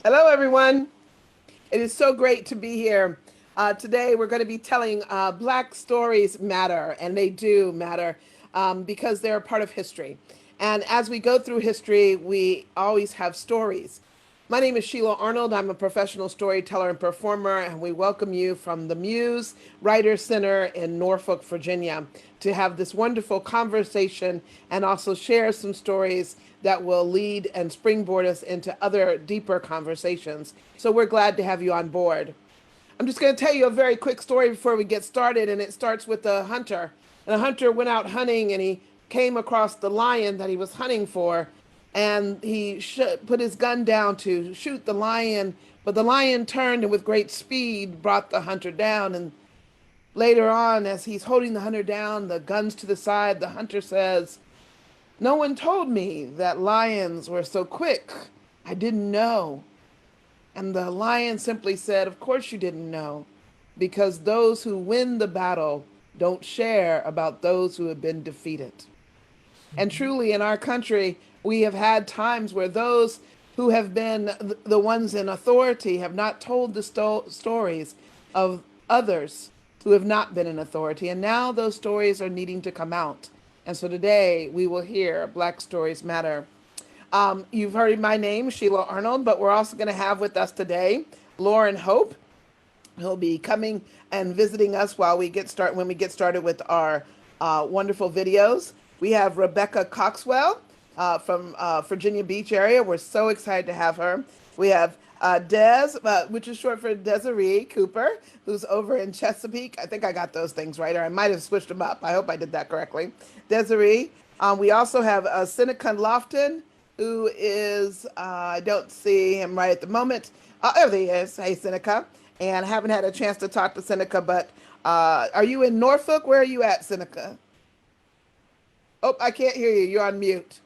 Hello, everyone. It is so great to be here. Today, we're going to be telling Black stories matter, and they do matter because they're a part of history. And as we go through history, we always have stories. My name is Sheila Arnold. I'm a professional storyteller and performer, and we welcome you from the Muse Writers Center in Norfolk, Virginia, to have this wonderful conversation and also share some stories that will lead and springboard us into other deeper conversations. So we're glad to have you on board. I'm just going to tell you a very quick story before we get started, and it starts with a hunter. And a hunter went out hunting and he came across the lion that he was hunting for, and he put his gun down to shoot the lion, but the lion turned and with great speed brought the hunter down. And later on, as he's holding the hunter down, the gun's to the side, the hunter says, "No one told me that lions were so quick. I didn't know." And the lion simply said, "Of course you didn't know, because those who win the battle don't share about those who have been defeated." And truly, in our country, we have had times where those who have been the ones in authority have not told the stories of others who have not been in authority. And now those stories are needing to come out. And so today we will hear Black Stories Matter. You've heard my name, Sheila Arnold, but we're also going to have with us today Lauren Hope. He'll be coming and visiting us while we get started, when we get started with our wonderful videos. We have Rebekah Coxwell from Virginia Beach area. We're so excited to have her. We have Des, which is short for Desiree Cooper, who's over in Chesapeake. I think I got those things right, or I might have switched them up. I hope I did that correctly. Desiree. We also have Synnika Lofton, who is, I don't see him right at the moment. There he is. Hey, Synnika. And I haven't had a chance to talk to Synnika, but are you in Norfolk? Where are you at, Synnika? Oh, I can't hear you. You're on mute.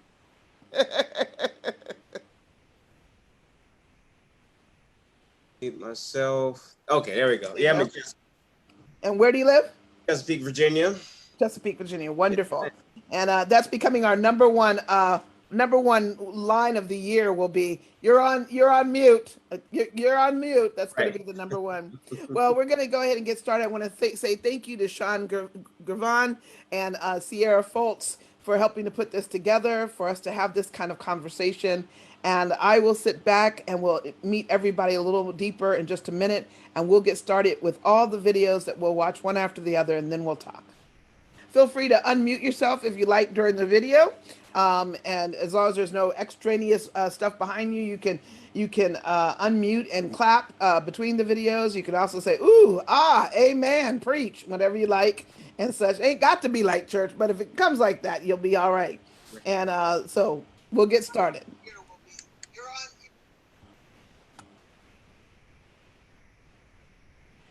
Myself. Okay, there we go. Yeah, I'm in And where do you live? Chesapeake, Virginia. Chesapeake, Virginia. Wonderful. And that's becoming our number one line of the year will be you're on mute. You're on mute. That's going to be the number one. Well, we're going to go ahead and get started. I want to say thank you to Sean Gravon and Sierra Foltz for helping to put this together, for us to have this kind of conversation. And I will sit back and we'll meet everybody a little deeper in just a minute, and we'll get started with all the videos that we'll watch one after the other, and then we'll talk. Feel free to unmute yourself if you like during the video. And as long as there's no extraneous stuff behind you, you can unmute and clap between the videos. You can also say, ooh, ah, amen, preach, whatever you like and such. Ain't got to be like church, but if it comes like that, you'll be all right. And so we'll get started.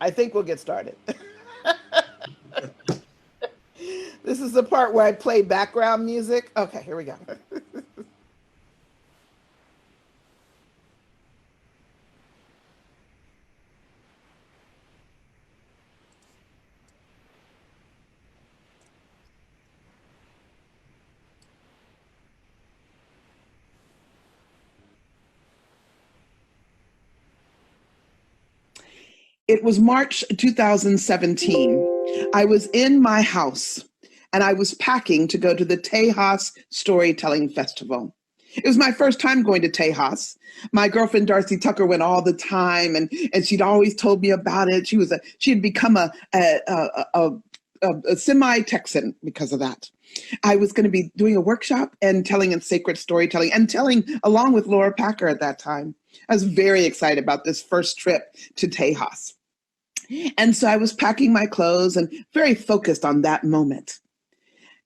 I think we'll get started. This is the part where I play background music. Okay, here we go. It was March 2017. I was in my house and I was packing to go to the Tejas Storytelling Festival. It was my first time going to Tejas. My girlfriend Darcy Tucker went all the time, and she'd always told me about it. She had become a semi-Texan because of that. I was going to be doing a workshop and telling in sacred storytelling and telling along with Laura Packer at that time. I was very excited about this first trip to Tejas. And so I was packing my clothes and very focused on that moment.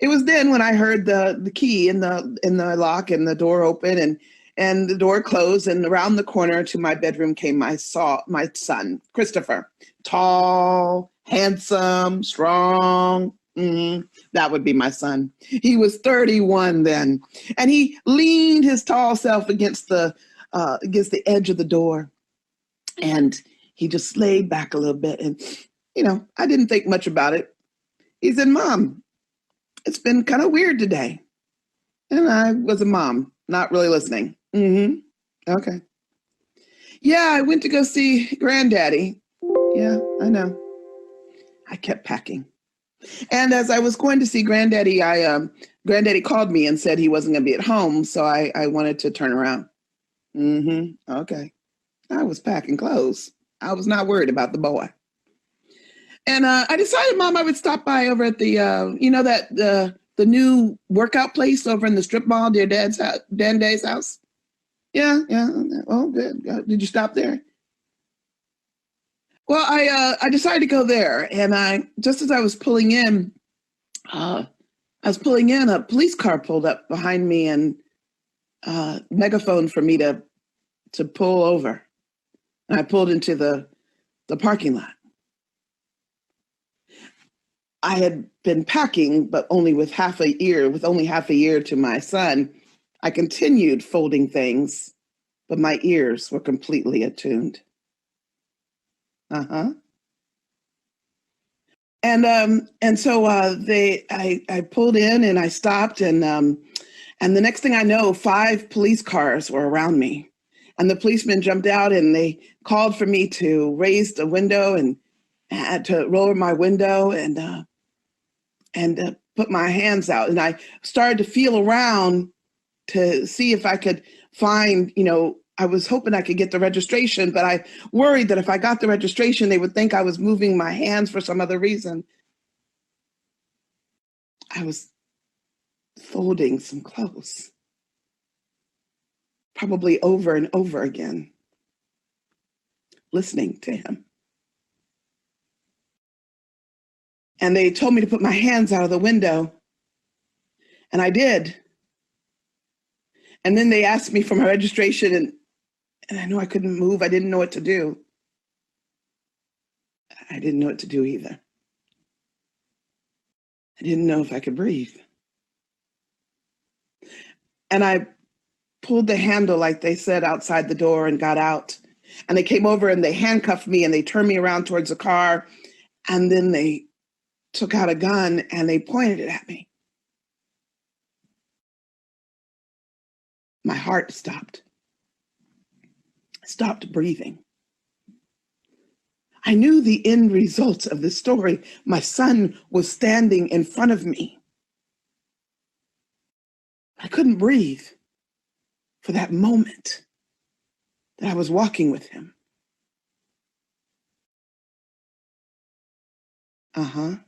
It was then when I heard the key in the lock and the door open and the door closed, and around the corner to my bedroom came my son, Christopher. Tall, handsome, strong. That would be my son. He was 31 then, and he leaned his tall self against the edge of the door, and he just laid back a little bit. And I didn't think much about it. He said, "Mom, it's been kind of weird today." And I was a mom, not really listening. Okay. Yeah, I went to go see Granddaddy. Yeah, I know. I kept packing. And as I was going to see Granddaddy, Granddaddy called me and said he wasn't going to be at home, so I wanted to turn around. Okay. I was packing clothes. I was not worried about the boy. And I decided, Mom, I would stop by over at the, the new workout place over in the strip mall near Dad's house. Yeah. Oh, good. Did you stop there? Well, I decided to go there, and just as I was pulling in, a police car pulled up behind me and megaphone for me to pull over. And I pulled into the parking lot. I had been packing, but only with only half a year to my son. I continued folding things, but my ears were completely attuned. And so I pulled in and I stopped, and the next thing I know, 5 police cars were around me, and the policemen jumped out and they called for me to raise the window and had to lower my window and put my hands out. And I started to feel around to see if I could find, I was hoping I could get the registration, but I worried that if I got the registration, they would think I was moving my hands for some other reason. I was folding some clothes, probably over and over again, listening to him. And they told me to put my hands out of the window, and I did. And then they asked me for my registration, and I knew I couldn't move. I didn't know what to do. I didn't know what to do either. I didn't know if I could breathe. And I pulled the handle, like they said, outside the door and got out. And they came over and they handcuffed me and they turned me around towards the car. And then they took out a gun and they pointed it at me. My heart stopped. I stopped breathing. I knew the end result of this story. My son was standing in front of me. I couldn't breathe for that moment that I was walking with him. I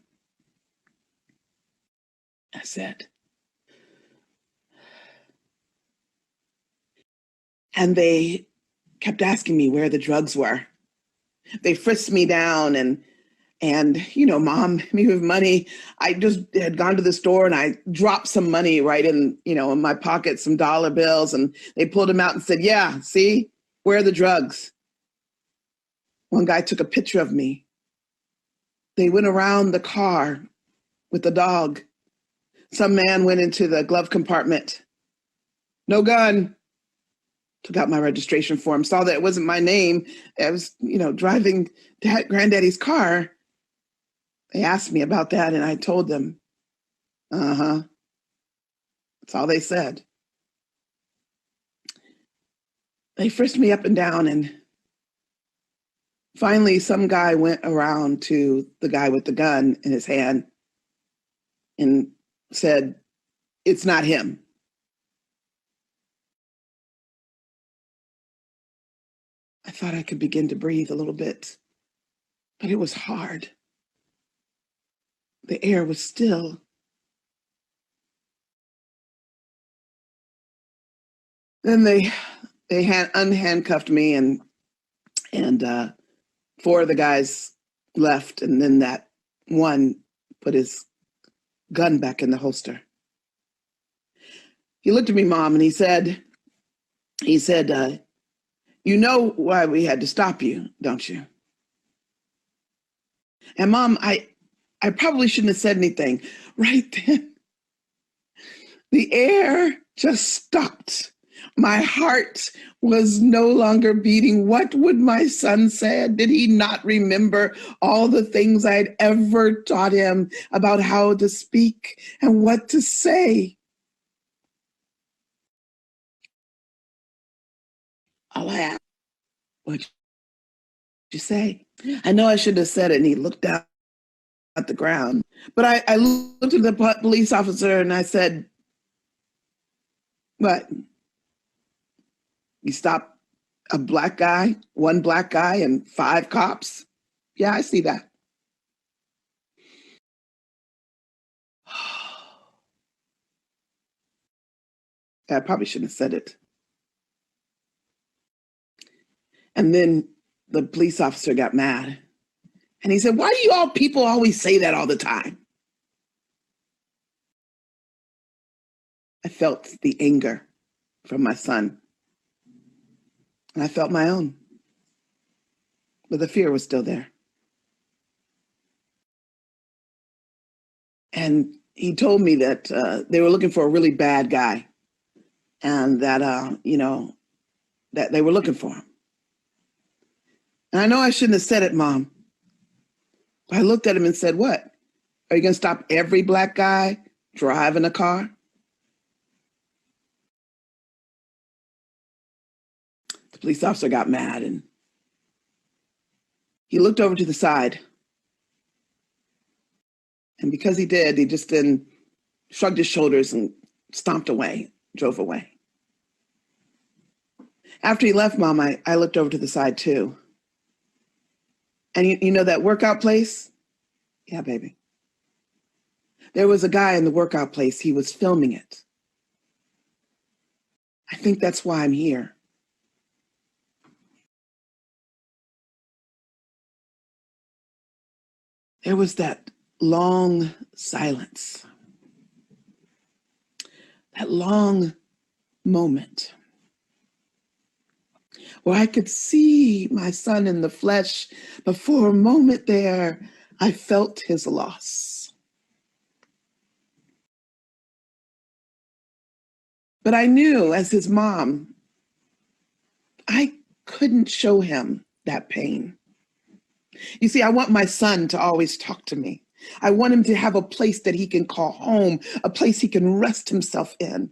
said. And they kept asking me where the drugs were. They frisked me down and Mom, me with money. I just had gone to the store and I dropped some money right in my pocket, some dollar bills, and they pulled them out and said, yeah, see, where are the drugs? One guy took a picture of me. They went around the car with the dog. Some man went into the glove compartment. No gun. Took out my registration form, saw that it wasn't my name. I was, driving Granddaddy's car. They asked me about that and I told them, that's all they said. They frisked me up and down, and finally some guy went around to the guy with the gun in his hand and said, it's not him. I thought I could begin to breathe a little bit, but it was hard. The air was still. Then they unhandcuffed me and 4 of the guys left, and then that one put his gun back in the holster. He looked at me, Mom, and he said, you know why we had to stop you, don't you? And Mom, I probably shouldn't have said anything. Right then, the air just stopped. My heart was no longer beating. What would my son say? Did he not remember all the things I'd ever taught him about how to speak and what to say? All I asked What'd you say? I know I shouldn't have said it. And he looked down at the ground. But I looked at the police officer and I said, what? You stopped a black guy, one black guy and 5 cops? Yeah, I see that. I probably shouldn't have said it. And then the police officer got mad. And he said, why do you all people always say that all the time? I felt the anger from my son. And I felt my own. But the fear was still there. And he told me that they were looking for a really bad guy. And that, that they were looking for him. And I know I shouldn't have said it, Mom. But I looked at him and said, what? Are you going to stop every black guy driving a car? The police officer got mad and he looked over to the side. And because he did, he just then shrugged his shoulders and stomped away, drove away. After he left, Mom, I looked over to the side too. And you know that workout place? Yeah, baby. There was a guy in the workout place. He was filming it. I think that's why I'm here. There was that long silence, that long moment where I could see my son in the flesh, but for a moment there, I felt his loss. But I knew as his mom, I couldn't show him that pain. You see, I want my son to always talk to me. I want him to have a place that he can call home, a place he can rest himself in.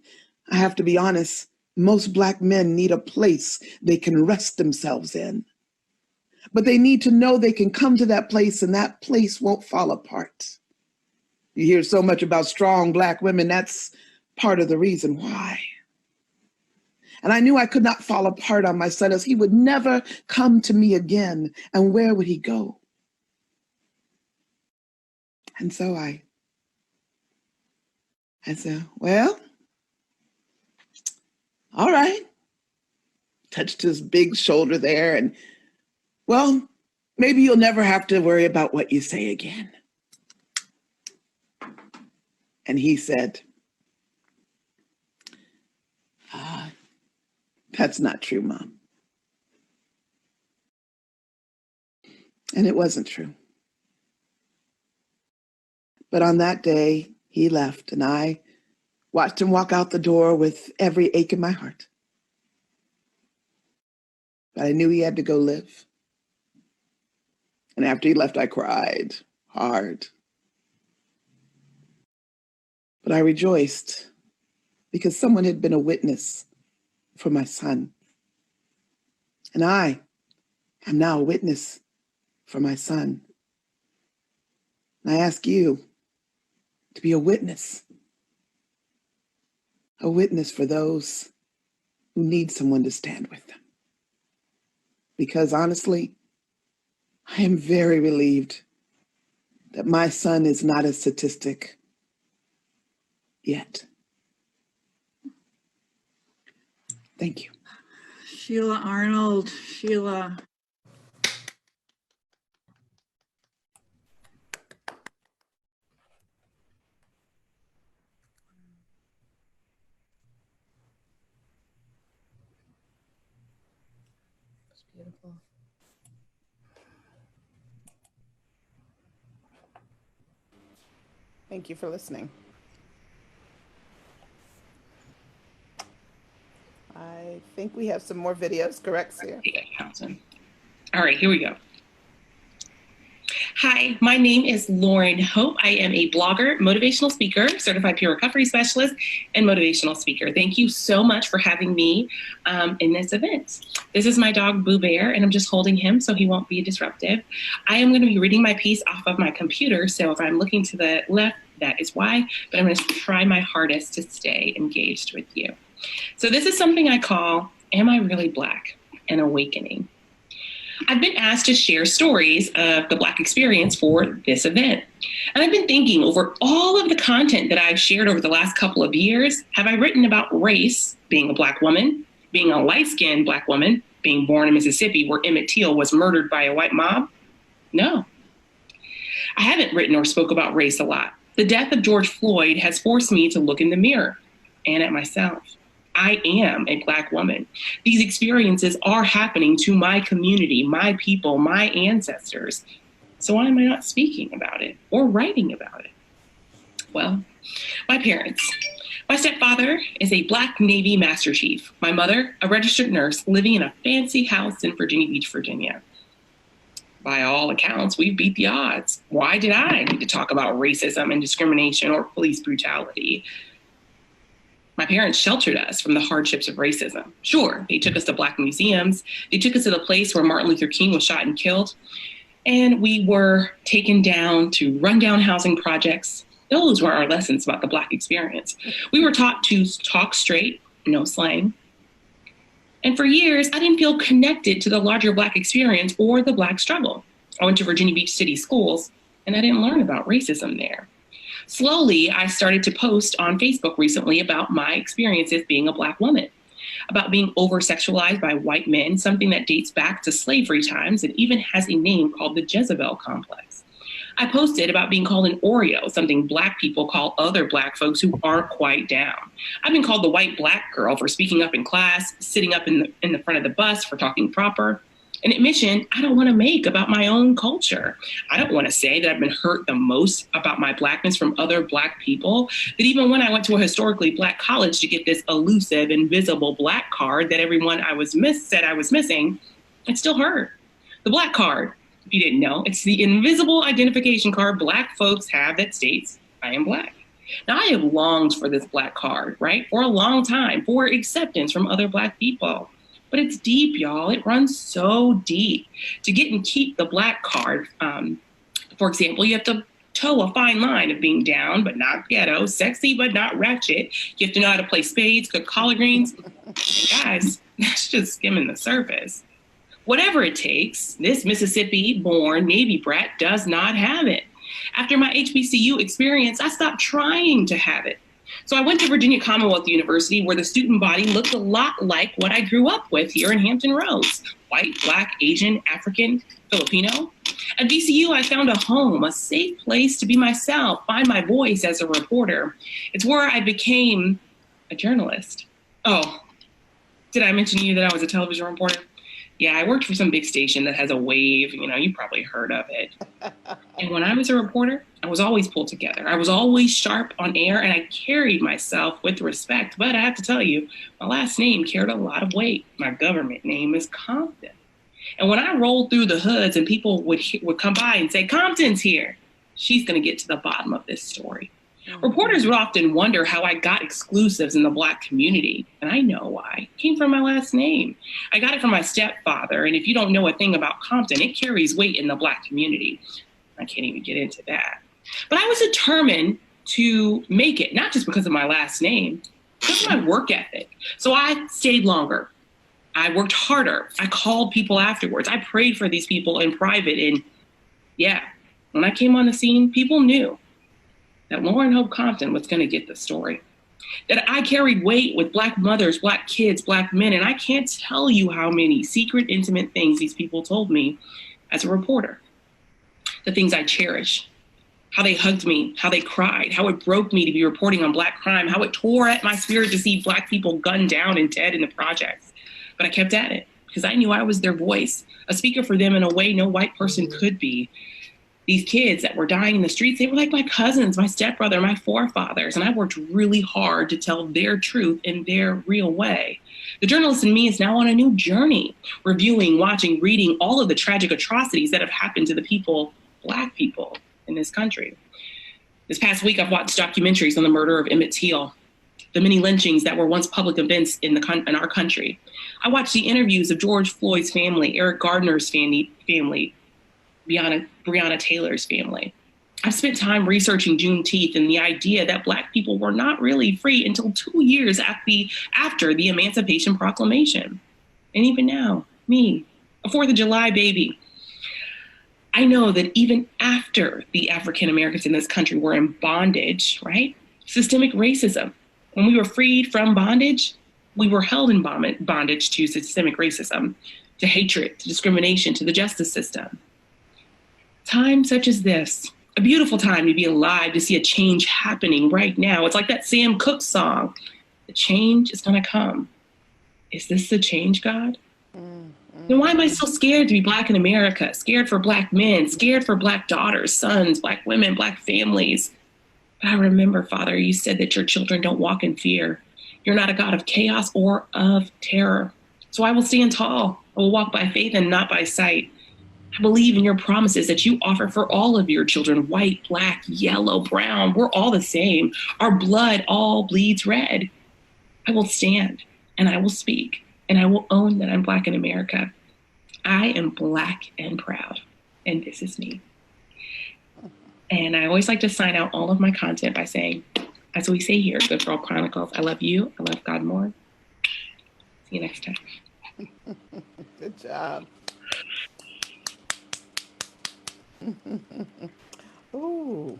I have to be honest, most Black men need a place they can rest themselves in. But they need to know they can come to that place and that place won't fall apart. You hear so much about strong Black women, that's part of the reason why. And I knew I could not fall apart on my son, as he would never come to me again. And where would he go? And so I said, well, all right. Touched his big shoulder there and, well, maybe you'll never have to worry about what you say again. And he said, that's not true, Mom. And it wasn't true. But on that day, he left, and I watched him walk out the door with every ache in my heart. But I knew he had to go live. And after he left, I cried hard. But I rejoiced because someone had been a witness for my son. And I am now a witness for my son. And I ask you to be a witness for those who need someone to stand with them. Because honestly, I am very relieved that my son is not a statistic yet. Thank you. Sheila Arnold. Sheila. That's beautiful. Thank you for listening. I think we have some more videos, correct, Sia? All right, here we go. Hi, my name is Lauren Hope. I am a blogger, motivational speaker, certified peer recovery specialist, and motivational speaker. Thank you so much for having me in this event. This is my dog, Boo Bear, and I'm just holding him so he won't be disruptive. I am going to be reading my piece off of my computer, so if I'm looking to the left, that is why, but I'm going to try my hardest to stay engaged with you. So this is something I call, Am I Really Black? An Awakening. I've been asked to share stories of the Black experience for this event. And I've been thinking over all of the content that I've shared over the last couple of years, have I written about race, being a Black woman, being a light-skinned Black woman, being born in Mississippi where Emmett Till was murdered by a white mob? No. I haven't written or spoke about race a lot. The death of George Floyd has forced me to look in the mirror and at myself. I am a Black woman. These experiences are happening to my community, my people, my ancestors. So why am I not speaking about it or writing about it? Well, my parents. My stepfather is a Black Navy Master Chief. My mother, a registered nurse living in a fancy house in Virginia Beach, Virginia. By all accounts, we beat the odds. Why did I need to talk about racism and discrimination or police brutality? My parents sheltered us from the hardships of racism. Sure, they took us to Black museums. They took us to the place where Martin Luther King was shot and killed. And we were taken down to rundown housing projects. Those were our lessons about the Black experience. We were taught to talk straight, no slang. And for years, I didn't feel connected to the larger Black experience or the Black struggle. I went to Virginia Beach City Schools, and I didn't learn about racism there. Slowly, I started to post on Facebook recently about my experiences being a Black woman, about being over-sexualized by white men, something that dates back to slavery times and even has a name called the Jezebel complex. I posted about being called an Oreo, something Black people call other Black folks who aren't quite down. I've been called the white Black girl for speaking up in class, sitting up in the front of the bus for talking proper. An admission I don't want to make about my own culture. I don't want to say that I've been hurt the most about my Blackness from other Black people, that even when I went to a historically Black college to get this elusive, invisible Black card that everyone said I was missing, it still hurt. The Black card, if you didn't know, it's the invisible identification card Black folks have that states I am Black. Now, I have longed for this Black card, right, for a long time, for acceptance from other Black people. But it's deep, y'all. It runs so deep. To get and keep the Black card, for example, you have to toe a fine line of being down, but not ghetto, sexy, but not ratchet. You have to know how to play spades, cook collard greens. Guys, that's just skimming the surface. Whatever it takes, this Mississippi-born Navy brat does not have it. After my HBCU experience, I stopped trying to have it. So I went to Virginia Commonwealth University, where the student body looked a lot like what I grew up with here in Hampton Roads: white, Black, Asian, African, Filipino. At VCU, I found a home, a safe place to be myself, find my voice as a reporter. It's where I became a journalist. Oh, did I mention to you that I was a television reporter? Yeah, I worked for some big station that has a wave, you probably heard of it. And when I was a reporter, I was always pulled together. I was always sharp on air, and I carried myself with respect. But I have to tell you, my last name carried a lot of weight. My government name is Compton. And when I rolled through the hoods and people would come by and say, Compton's here, she's going to get to the bottom of this story. Reporters would often wonder how I got exclusives in the Black community. And I know why. It came from my last name. I got it from my stepfather. And if you don't know a thing about Compton, it carries weight in the Black community. I can't even get into that. But I was determined to make it, not just because of my last name, because of my work ethic. So I stayed longer. I worked harder. I called people afterwards. I prayed for these people in private. And yeah, when I came on the scene, people knew that Lauren Hope Compton was going to get the story. That I carried weight with Black mothers, Black kids, Black men, and I can't tell you how many secret, intimate things these people told me as a reporter. The things I cherish, how they hugged me, how they cried, how it broke me to be reporting on Black crime, how it tore at my spirit to see Black people gunned down and dead in the projects. But I kept at it because I knew I was their voice, a speaker for them in a way no white person could be. These kids that were dying in the streets, they were like my cousins, my stepbrother, my forefathers. And I worked really hard to tell their truth in their real way. The journalist in me is now on a new journey, reviewing, watching, reading all of the tragic atrocities that have happened to the people Black people in this country. This past week, I've watched documentaries on the murder of Emmett Till, the many lynchings that were once public events in our country. I watched the interviews of George Floyd's family, Eric Gardner's family, Breonna Taylor's family. I've spent time researching Juneteenth and the idea that Black people were not really free until 2 years after the Emancipation Proclamation. And even now, me, a 4th of July baby, I know that even after the African Americans in this country were in bondage, right? Systemic racism. When we were freed from bondage, we were held in bondage to systemic racism, to hatred, to discrimination, to the justice system. Times such as this, a beautiful time to be alive, to see a change happening right now. It's like that Sam Cooke song. The change is gonna come. Is this the change, God? Then why am I so scared to be Black in America? Scared for Black men, scared for Black daughters, sons, Black women, Black families. But I remember, Father, you said that your children don't walk in fear. You're not a God of chaos or of terror. So I will stand tall. I will walk by faith and not by sight. I believe in your promises that you offer for all of your children, white, Black, yellow, brown. We're all the same. Our blood all bleeds red. I will stand and I will speak and I will own that I'm Black in America. I am Black and proud, and this is me. And I always like to sign out all of my content by saying, as we say here, Good Girl Chronicles, I love you. I love God more. See you next time. Good job. Ooh.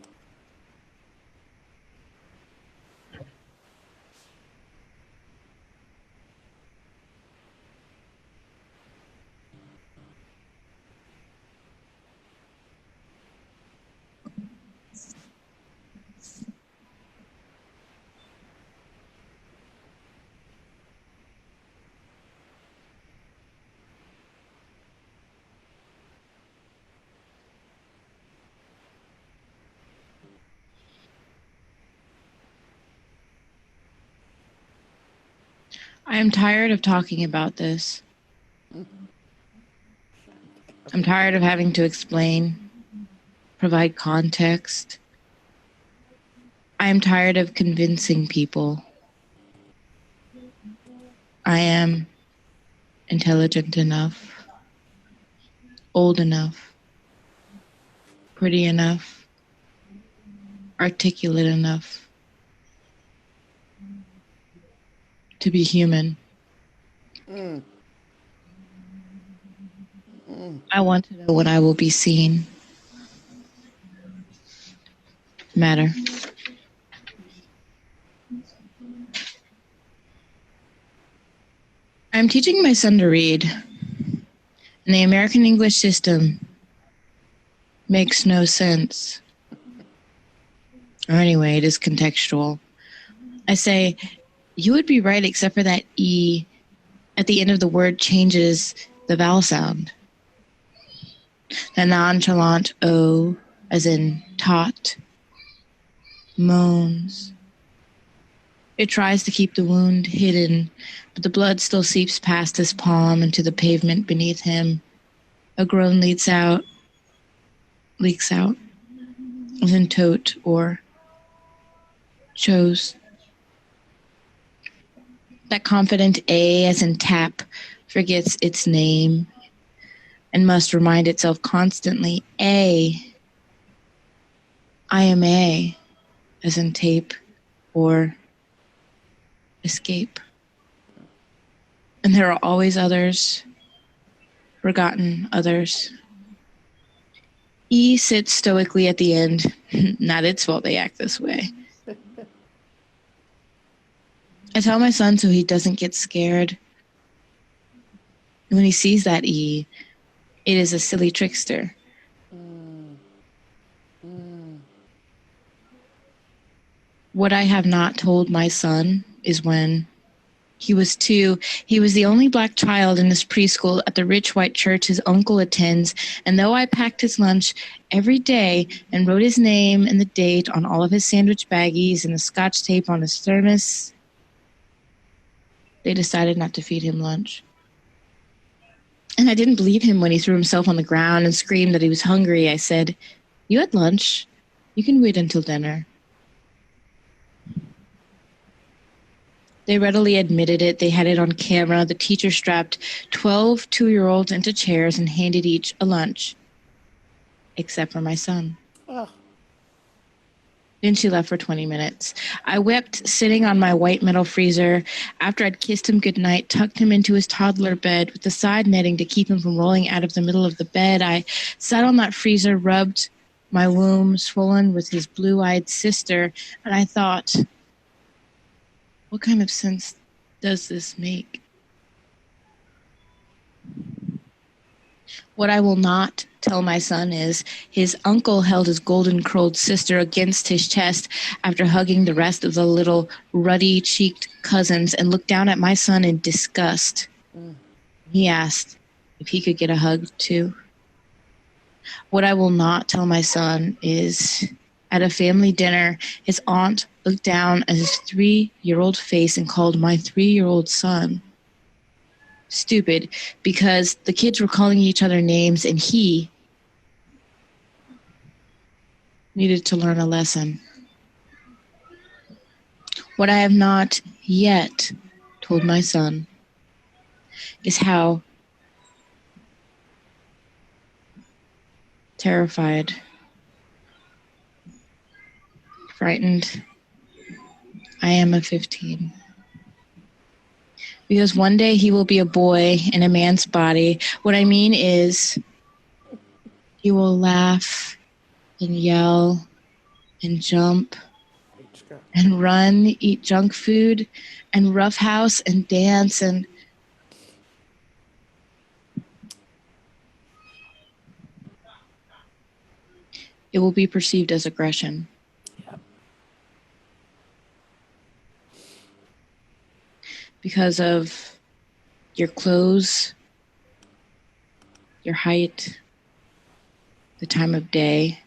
I am tired of talking about this. I'm tired of having to explain, provide context. I am tired of convincing people. I am intelligent enough, old enough, pretty enough, articulate enough to be human. I want to know when I will be seen. Matter. I'm teaching my son to read, and the American English system makes no sense. Or anyway, it is contextual. I say, you would be right except for that E at the end of the word changes the vowel sound. The nonchalant O, as in taught, moans. It tries to keep the wound hidden, but the blood still seeps past his palm into the pavement beneath him. A groan leaks out, as in tote or chose. That confident A, as in tap, forgets its name and must remind itself constantly, A. I am A, as in tape or escape. And there are always others, forgotten others. E sits stoically at the end. Not its fault they act this way. I tell my son so he doesn't get scared. When he sees that E, it is a silly trickster. What I have not told my son is when he was 2, he was the only Black child in this preschool at the rich white church his uncle attends, and though I packed his lunch every day and wrote his name and the date on all of his sandwich baggies and the Scotch tape on his thermos, they decided not to feed him lunch. And I didn't believe him when he threw himself on the ground and screamed that he was hungry. I said, "You had lunch. You can wait until dinner." They readily admitted it. They had it on camera. The teacher strapped 12 two-year-olds into chairs and handed each a lunch, except for my son. Oh, Then she left for 20 minutes. I wept sitting on my white metal freezer. After I'd kissed him goodnight, tucked him into his toddler bed with the side netting to keep him from rolling out of the middle of the bed, I sat on that freezer, rubbed my womb swollen with his blue-eyed sister, and I thought, what kind of sense does this make? What I will not tell my son is his uncle held his golden curled sister against his chest after hugging the rest of the little ruddy-cheeked cousins and looked down at my son in disgust. He asked if he could get a hug too. What I will not tell my son is at a family dinner, his aunt looked down at his 3-year-old face and called my 3-year-old son stupid because the kids were calling each other names and he needed to learn a lesson. What I have not yet told my son is how terrified, frightened I am of 15. Because one day he will be a boy in a man's body. What I mean is he will laugh and yell and jump and run, eat junk food and roughhouse and dance and it will be perceived as aggression. Because of your clothes, your height, the time of day.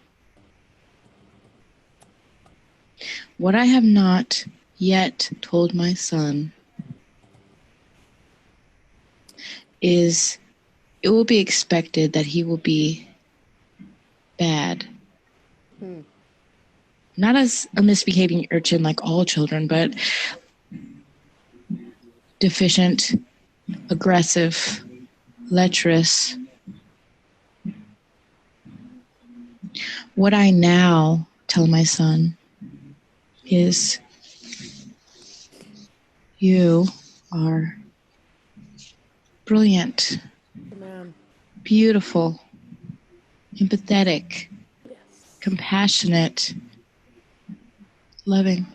What I have not yet told my son is it will be expected that he will be bad. Not as a misbehaving urchin like all children, but deficient, aggressive, lecherous. What I now tell my son is, you are brilliant, beautiful, empathetic, compassionate, loving.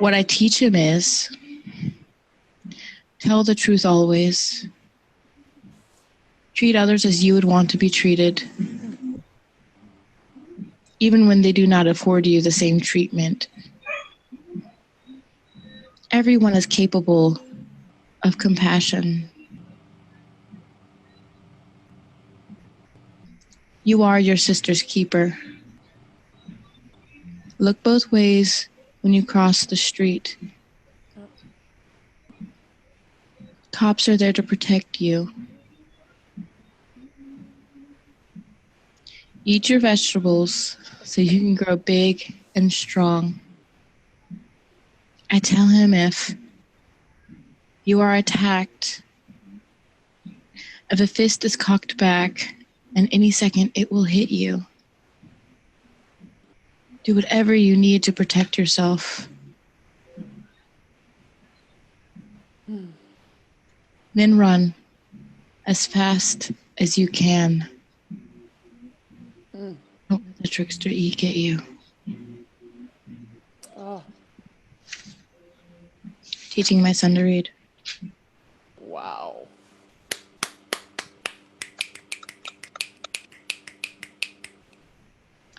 What I teach him is, tell the truth always. Treat others as you would want to be treated, even when they do not afford you the same treatment. Everyone is capable of compassion. You are your sister's keeper. Look both ways when you cross the street. Cops are there to protect you. Eat your vegetables so you can grow big and strong. I tell him if you are attacked, if a fist is cocked back, and any second it will hit you, do whatever you need to protect yourself. Then run as fast as you can. Don't let the trickster E get you. oh, Teaching my son to read. wow.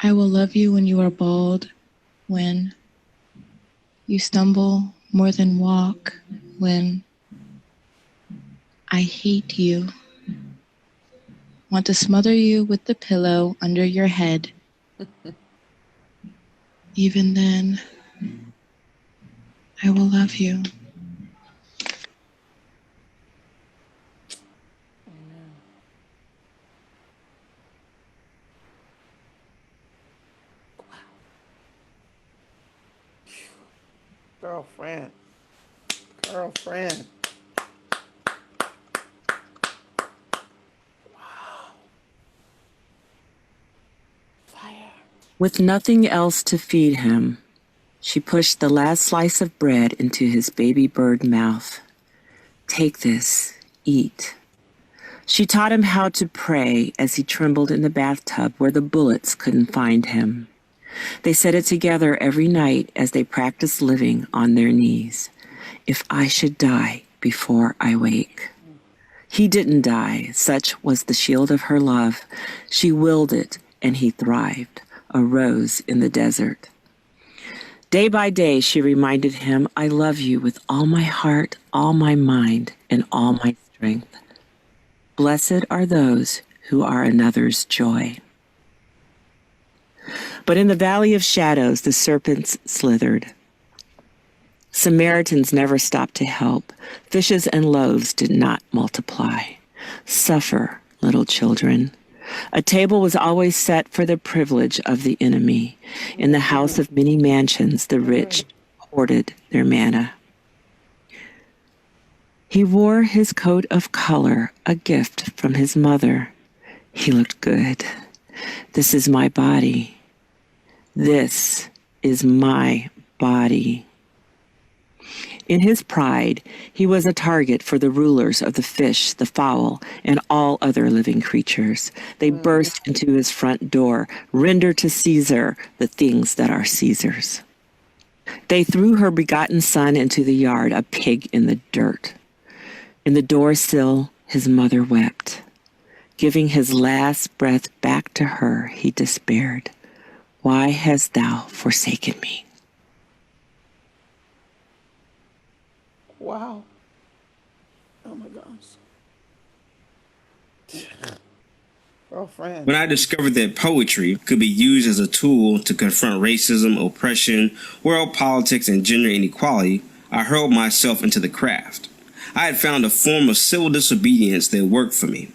I will love you when you are bald, when you stumble more than walk, when I hate you, want to smother you with the pillow under your head. Even then, I will love you. Girlfriend. Girlfriend. Wow. Fire. With nothing else to feed him, she pushed the last slice of bread into his baby bird mouth. Take this, eat. She taught him how to pray as he trembled in the bathtub where the bullets couldn't find him. They said it together every night as they practiced living on their knees. If I should die before I wake. He didn't die, such was the shield of her love. She willed it, and he thrived, a rose in the desert. Day by day, she reminded him, I love you with all my heart, all my mind, and all my strength. Blessed are those who are another's joy. But in the valley of shadows, the serpents slithered. Samaritans never stopped to help. Fishes and loaves did not multiply. Suffer, little children. A table was always set for the privilege of the enemy. In the house of many mansions, the rich hoarded their manna. He wore his coat of color, a gift from his mother. He looked good. This is my body. This is my body. In his pride, he was a target for the rulers of the fish, the fowl, and all other living creatures. They burst into his front door, render to Caesar the things that are Caesar's. They threw her begotten son into the yard, a pig in the dirt. In the door sill, his mother wept. Giving his last breath back to her, he despaired. Why hast thou forsaken me? Wow. Oh my gosh. Girlfriend. When I discovered that poetry could be used as a tool to confront racism, oppression, world politics, and gender inequality, I hurled myself into the craft. I had found a form of civil disobedience that worked for me.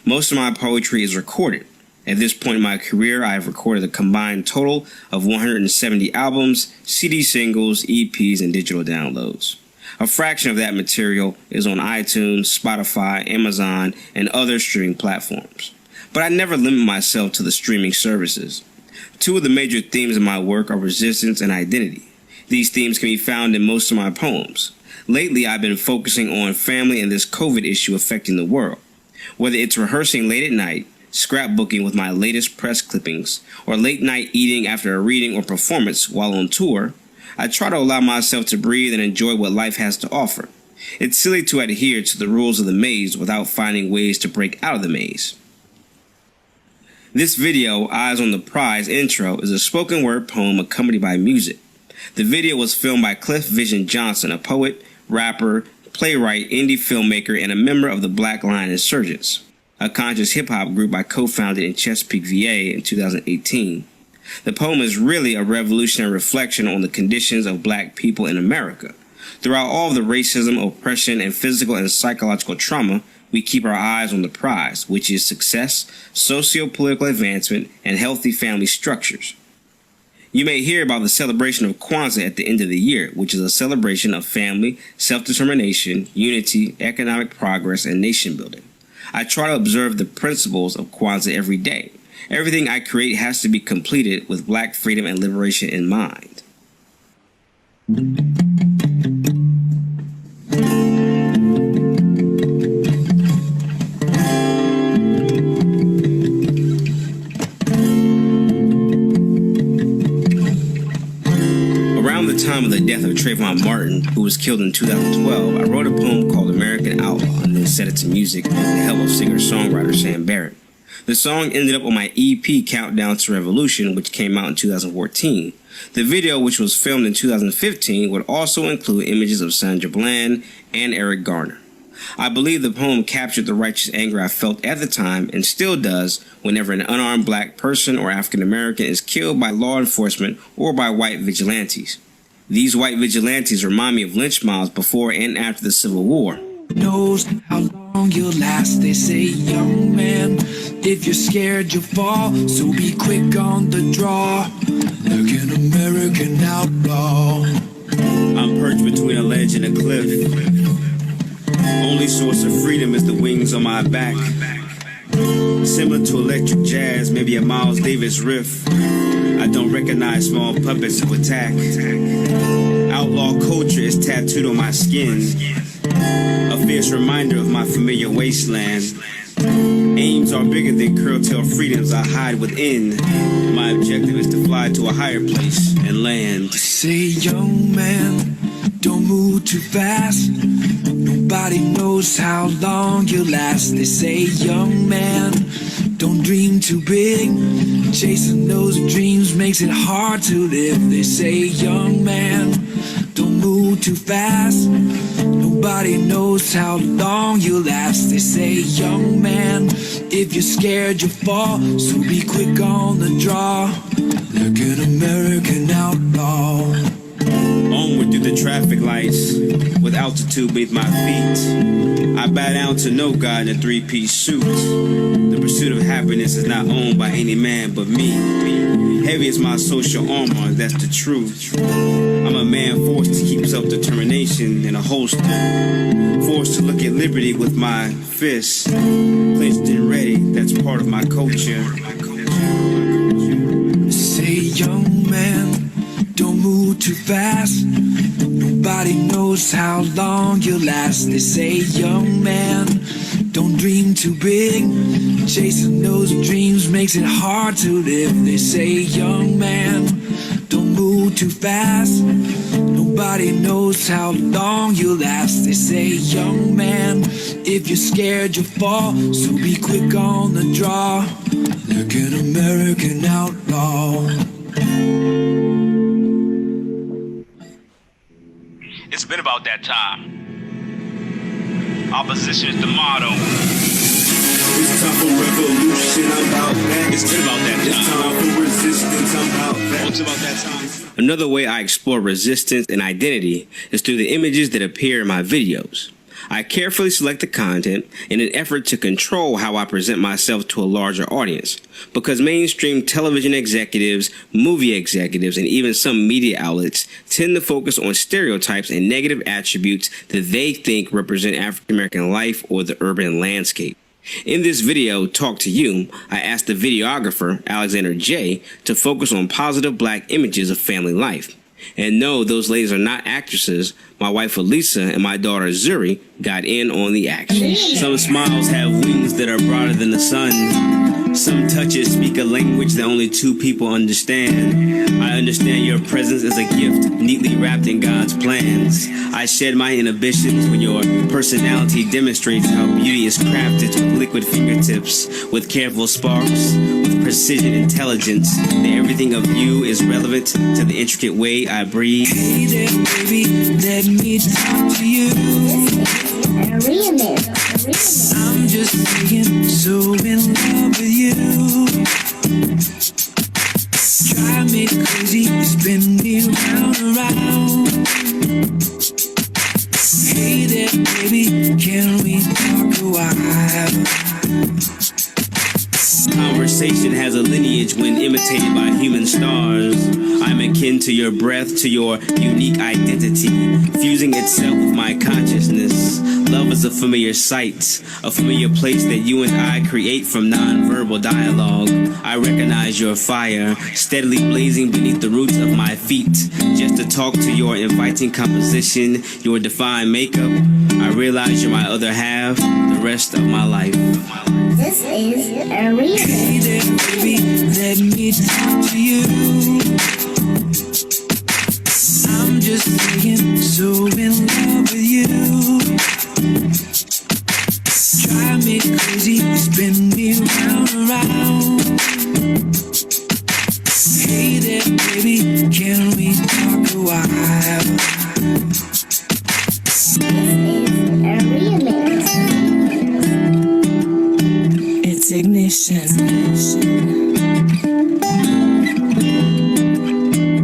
Most of my poetry is recorded. At this point in my career, I have recorded a combined total of 170 albums, CD singles, EPs, and digital downloads. A fraction of that material is on iTunes, Spotify, Amazon, and other streaming platforms. But I never limit myself to the streaming services. Two of the major themes of my work are resistance and identity. These themes can be found in most of my poems. Lately, I've been focusing on family and this COVID issue affecting the world. Whether it's rehearsing late at night, scrapbooking with my latest press clippings, or late night eating after a reading or performance while on tour, I try to allow myself to breathe and enjoy what life has to offer. It's silly to adhere to the rules of the maze without finding ways to break out of the maze. This video, Eyes on the Prize intro, is a spoken word poem accompanied by music. The video was filmed by Cliff Vision Johnson, a poet, rapper, playwright, indie filmmaker, and a member of the Black Lion Insurgents, a conscious hip-hop group I co-founded in Chesapeake, VA in 2018. The poem is really a revolutionary reflection on the conditions of Black people in America. Throughout all of the racism, oppression, and physical and psychological trauma, we keep our eyes on the prize, which is success, socio-political advancement, and healthy family structures. You may hear about the celebration of Kwanzaa at the end of the year, which is a celebration of family, self-determination, unity, economic progress, and nation building. I try to observe the principles of Kwanzaa every day. Everything I create has to be completed with Black freedom and liberation in mind. Around the time of the death of Trayvon Martin, who was killed in 2012, I wrote a poem called American Outlaw and then set it to music with the help of singer-songwriter Sam Barrett. The song ended up on my EP Countdown to Revolution, which came out in 2014. The video, which was filmed in 2015, would also include images of Sandra Bland and Eric Garner. I believe the poem captured the righteous anger I felt at the time and still does whenever an unarmed Black person or African American is killed by law enforcement or by white vigilantes. These white vigilantes remind me of lynch mobs before and after the Civil War. Knows how long you'll last, they say, young man. If you're scared, you'll fall, so be quick on the draw, like an American outlaw. I'm perched between a ledge and a cliff. Only source of freedom is the wings on my back. Similar to electric jazz, maybe a Miles Davis riff. I don't recognize small puppets who attack. Outlaw culture is tattooed on my skin. A fierce reminder of my familiar wasteland. Aims are bigger than curtail freedoms I hide within. My objective is to fly to a higher place and land. Say, young man, don't move too fast. Nobody knows how long you'll last. They say, young man, don't dream too big. Chasing those dreams makes it hard to live. They say, young man, don't move too fast. Nobody knows how long you'll last. They say, young man, if you're scared you'll fall, so be quick on the draw, like an American outlaw. Onward through the traffic lights, with altitude beneath my feet. I bow down to no God in a three-piece suit. The pursuit of happiness is not owned by any man but me. Heavy is my social armor, that's the truth. I'm a man forced to keep self-determination in a holster. Forced to look at liberty with my fists. Clenched and ready, that's part of my culture. Say, young man, don't move too fast. Nobody knows how long you'll last. They say, young man, don't dream too big. Chasing those dreams makes it hard to live. They say, young man, don't move too fast. Nobody knows how long you'll last. They say, young man, if you're scared you'll fall, so be quick on the draw, like an American outlaw. It's been about that time. Opposition is the motto. It's time for revolution, I'm about that. It's been about that time. It's time for resistance, I'm about that. It's about that time. Another way I explore resistance and identity is through the images that appear in my videos. I carefully select the content in an effort to control how I present myself to a larger audience, because mainstream television executives, movie executives, and even some media outlets tend to focus on stereotypes and negative attributes that they think represent African American life or the urban landscape. In this video, Talk to You, I asked the videographer, Alexander J., to focus on positive black images of family life. And no, those ladies are not actresses. My wife Elisa and my daughter Zuri got in on the action. Some smiles have wings that are broader than the sun. Some touches speak a language that only two people understand. I understand your presence is a gift, neatly wrapped in God's plans. I shed my inhibitions when your personality demonstrates how beauty is crafted with liquid fingertips, with careful sparks, with precision intelligence. That everything of you is relevant to the intricate way I breathe. Hey there, baby, let me talk to you. I'm just saying, so in love with you. Drive me crazy, spin me round and round. Hey there, baby, can we talk a while? Conversation has a lineage when imitated by human stars. I'm akin to your breath, to your unique identity, fusing itself with my consciousness. Love is a familiar sight, a familiar place that you and I create from non-verbal dialogue. I recognize your fire, steadily blazing beneath the roots of my feet. Just to talk to your inviting composition, your divine makeup, I realize you're my other half, the rest of my life. This is a remix. Hey there, baby, let me talk to you. I'm just saying, so in love with you. Drive me crazy, spin me round and round. Hey there, baby, can we talk a while? This is a remix. It's ignition.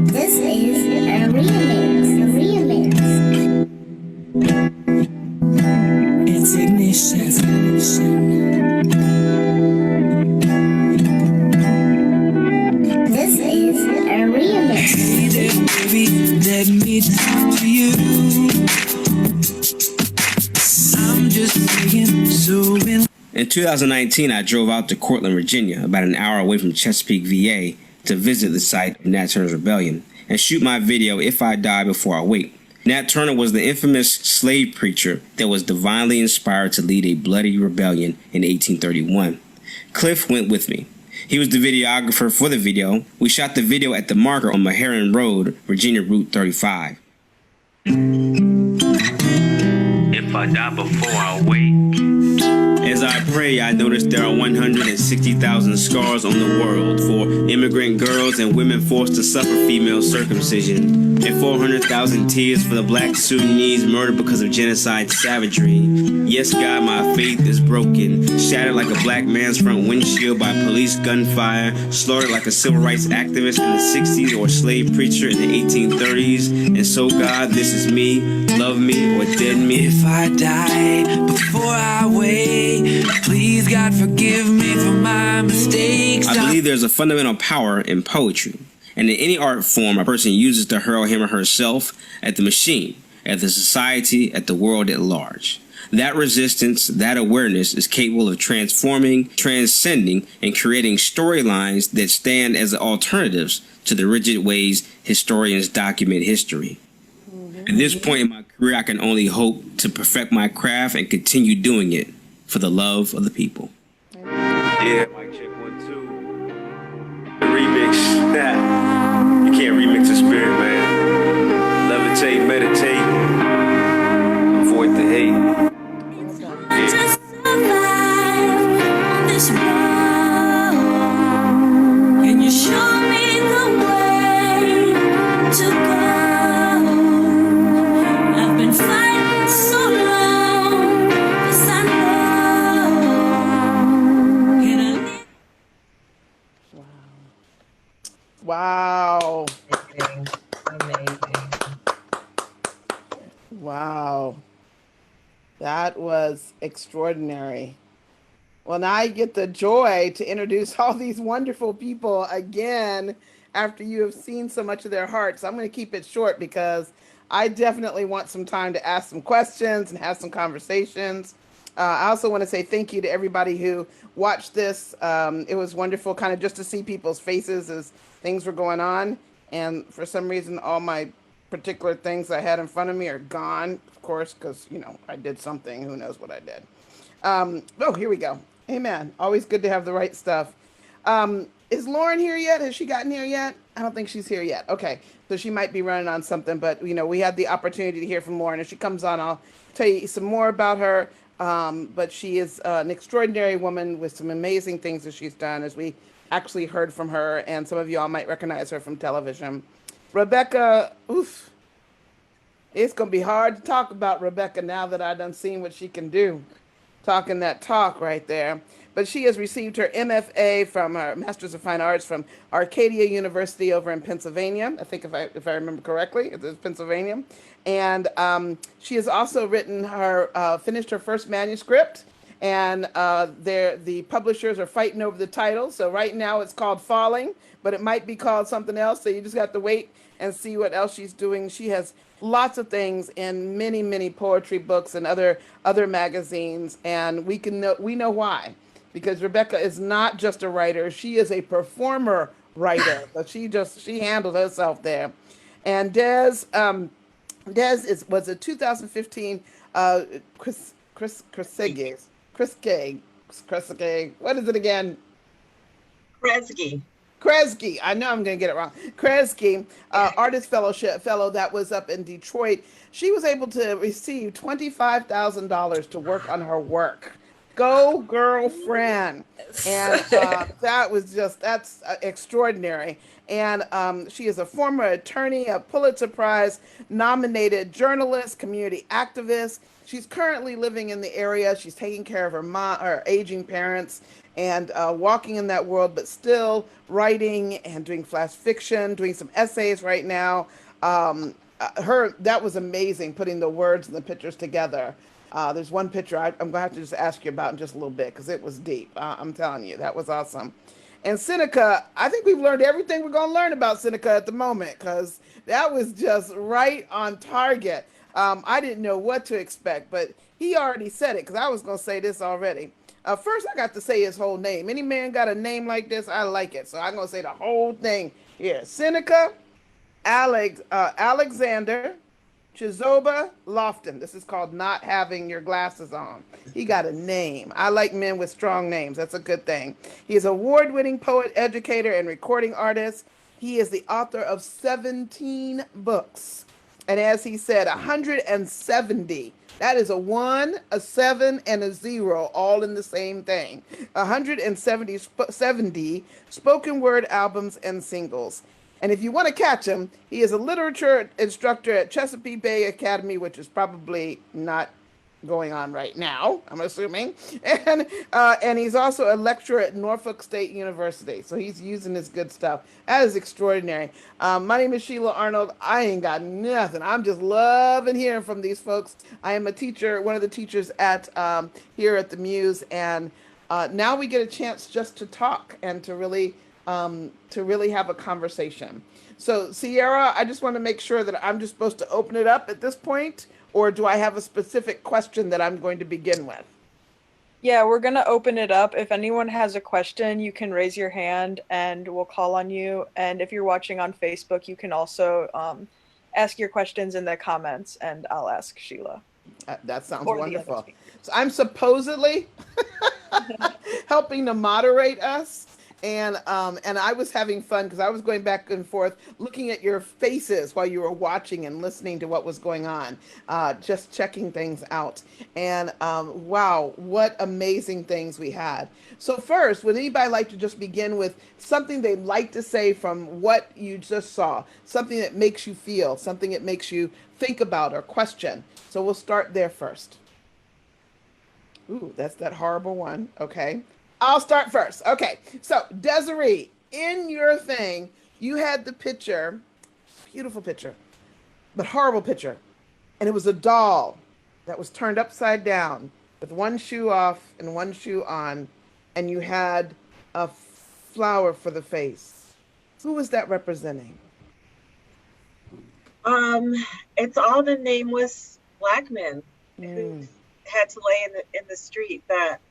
This is a remix. It's ignition. This is a remix. Hey there, baby, let me talk to you. In 2019, I drove out to Cortland, Virginia, about an hour away from Chesapeake, VA, to visit the site of Nat Turner's rebellion and shoot my video, If I Die Before I Wake. Nat Turner was the infamous slave preacher that was divinely inspired to lead a bloody rebellion in 1831. Cliff went with me. He was the videographer for the video. We shot the video at the marker on Meherrin Road, Virginia Route 35. If I die before I wake. As I pray, I notice there are 160,000 scars on the world for immigrant girls and women forced to suffer female circumcision, and 400,000 tears for the black Sudanese murdered because of genocide savagery. Yes, God, my faith is broken, shattered like a black man's front windshield by police gunfire, slaughtered like a civil rights activist in the 60s or slave preacher in the 1830s. And so, God, this is me, love me or dead me. If I die before I wake, please God forgive me for my mistakes. I believe there's a fundamental power in poetry, and in any art form a person uses to hurl him or herself at the machine, at the society, at the world at large. That resistance, that awareness is capable of transforming, transcending, and creating storylines that stand as alternatives to the rigid ways historians document history. At this point in my career, I can only hope to perfect my craft and continue doing it for the love of the people. Yeah, mic check 1, 2. The remix. You can't remix the spirit, man. Levitate, meditate, avoid the hate. Can you show me the way to go? I've been fighting so long, 'cause I know. Can I... Wow. Amazing. Wow. That was extraordinary. Well, now I get the joy to introduce all these wonderful people again after you have seen so much of their hearts. I'm going to keep it short because I definitely want some time to ask some questions and have some conversations. I also want to say thank you to everybody who watched this. It was wonderful kind of just to see people's faces as things were going on. And for some reason, all my particular things I had in front of me are gone, of course, because, you know, I did something. Who knows what I did. Oh, here we go. Amen. Always good to have the right stuff. Is Lauren here yet? Has she gotten here yet? I don't think she's here yet. Okay. So she might be running on something, but, you know, we had the opportunity to hear from Lauren. If she comes on, I'll tell you some more about her. But she is an extraordinary woman with some amazing things that she's done, as we actually heard from her. And some of you all might recognize her from television. Rebekah, oof. It's going to be hard to talk about Rebekah now that I've done seen what she can do. Talking that talk right there. But she has received her MFA from her Masters of Fine Arts from Arcadia University over in Pennsylvania. I think if I remember correctly, it's Pennsylvania. And she has also written her, finished her first manuscript. And the publishers are fighting over the title. So right now it's called Falling, but it might be called something else. So you just got to wait and see what else she's doing. She has lots of things in many, many poetry books and other magazines. And we know why. Because Rebekah is not just a writer, she is a performer writer. But she handled herself there. And Des was a 2015 Chris Kresge. What is it again? Kresge. I know I'm going to get it wrong. Kresge, artist fellow that was up in Detroit. She was able to receive $25,000 to work on her work. Go girlfriend. And that's extraordinary. And she is a former attorney, a Pulitzer Prize nominated journalist, community activist. She's currently living in the area. She's taking care of her aging parents and walking in that world, but still writing and doing flash fiction, doing some essays right now. That was amazing, putting the words and the pictures together. There's one picture I'm going to have to just ask you about in just a little bit because it was deep. I'm telling you, that was awesome. And Synnika, I think we've learned everything we're going to learn about Synnika at the moment because that was just right on target. I didn't know what to expect, but he already said it because I was going to say this already. First, I got to say his whole name. Any man got a name like this, I like it. So I'm going to say the whole thing here. Synnika Alexander Chizoba Lofton. This is called not having your glasses on. He got a name. I like men with strong names. That's a good thing. He is an award-winning poet, educator, and recording artist. He is the author of 17 books. And as he said, 170. That is a 1, a 7, and a 0, all in the same thing. 170 spoken word albums and singles. And if you want to catch him, he is a literature instructor at Chesapeake Bay Academy, which is probably not going on right now, I'm assuming. And he's also a lecturer at Norfolk State University. So he's using his good stuff. That is extraordinary. My name is Sheila Arnold. I ain't got nothing. I'm just loving hearing from these folks. I am a teacher, one of the teachers at here at the Muse. And now we get a chance just to talk and to really have a conversation. So Sierra, I just want to make sure that I'm just supposed to open it up at this point, or do I have a specific question that I'm going to begin with? Yeah, we're going to open it up. If anyone has a question, you can raise your hand and we'll call on you. And if you're watching on Facebook, you can also ask your questions in the comments and I'll ask Sheila. That sounds wonderful. So I'm supposedly helping to moderate us. And I was having fun because I was going back and forth looking at your faces while you were watching and listening to what was going on, just checking things out. And wow, what amazing things we had. So first, would anybody like to just begin with something they'd like to say from what you just saw, something that makes you feel, something that makes you think about or question? So we'll start there first. Ooh, that's that horrible one. Okay. I'll start first. Okay. So Desiree, in your thing, you had the picture, beautiful picture, but horrible picture. And it was a doll that was turned upside down with one shoe off and one shoe on. And you had a flower for the face. Who was that representing? It's all the nameless Black men who had to lay in the street. That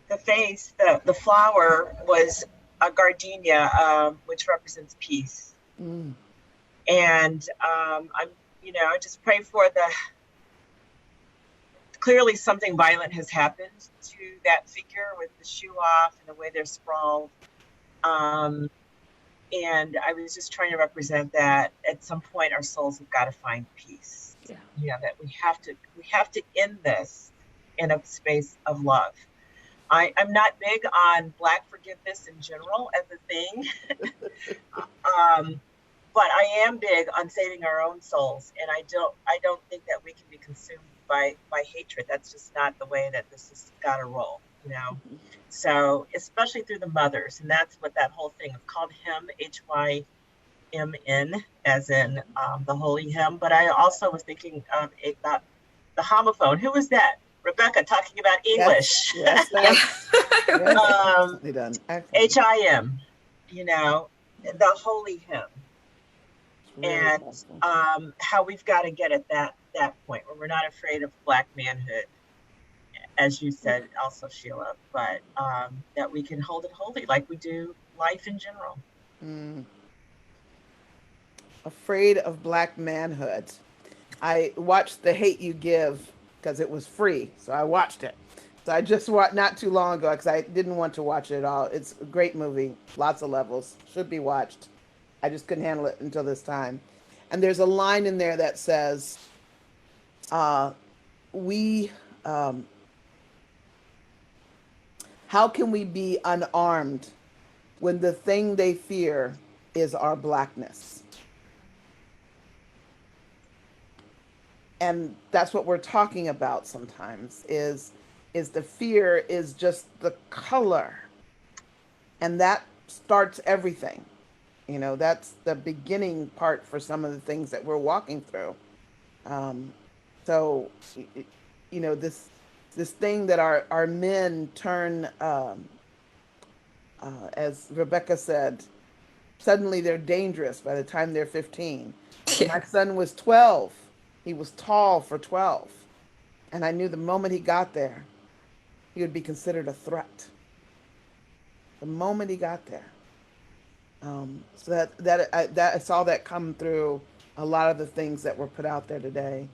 the face, the flower was a gardenia, which represents peace. And I just pray for clearly something violent has happened to that figure with the shoe off and the way they're sprawled. And I was just trying to represent that at some point our souls have got to find peace. Yeah, that we have to end this in a space of love. I'm not big on Black forgiveness in general as a thing, but I am big on saving our own souls, and I don't think that we can be consumed by hatred. That's just not the way that this has got to roll, So especially through the mothers, and that's what that whole thing is called, hymn, HYMN, as in the holy hymn. But I also was thinking about the homophone. Who was that? Rebekah talking about English. Yes, done. HIM, the holy hymn. Really and how we've got to get at that point where we're not afraid of Black manhood, as you said also, Sheila, but that we can hold it holy like we do life in general. Afraid of Black manhood. I watched The Hate U Give because it was free, so I watched it. So I just watched not too long ago because I didn't want to watch it at all. It's a great movie, lots of levels, should be watched. I just couldn't handle it until this time. And there's a line in there that says, how can we be unarmed when the thing they fear is our Blackness? And that's what we're talking about sometimes is the fear is just the color. And that starts everything. That's the beginning part for some of the things that we're walking through. So, this thing that our men turn, as Rebekah said, suddenly they're dangerous by the time they're 15. My son was 12. He was tall for 12. And I knew the moment he got there, he would be considered a threat. The moment he got there. So I saw that come through a lot of the things that were put out there today.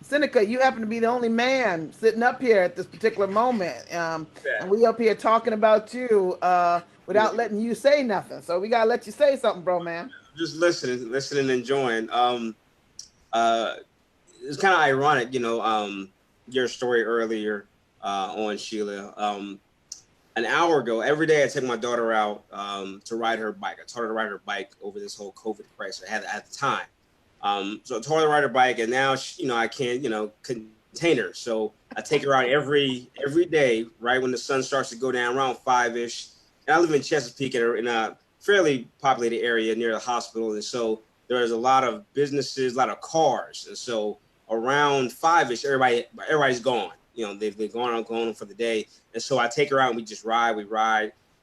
Synnika, you happen to be the only man sitting up here at this particular moment. And we up here talking about you without letting you say nothing. So we got to let you say something, bro, man. Just listening, enjoying. It's kind of ironic, your story earlier on Sheila. An hour ago, every day I take my daughter out to ride her bike. I taught her to ride her bike over this whole COVID crisis I had at the time. So I taught her to ride her bike, and now I can't contain her. So I take her out every day, right when the sun starts to go down, around 5-ish. And I live in Chesapeake in a fairly populated area near the hospital, and so there's a lot of businesses, a lot of cars, and so around 5-ish, everybody's gone. They've been going on for the day. And so I take her out and we just ride.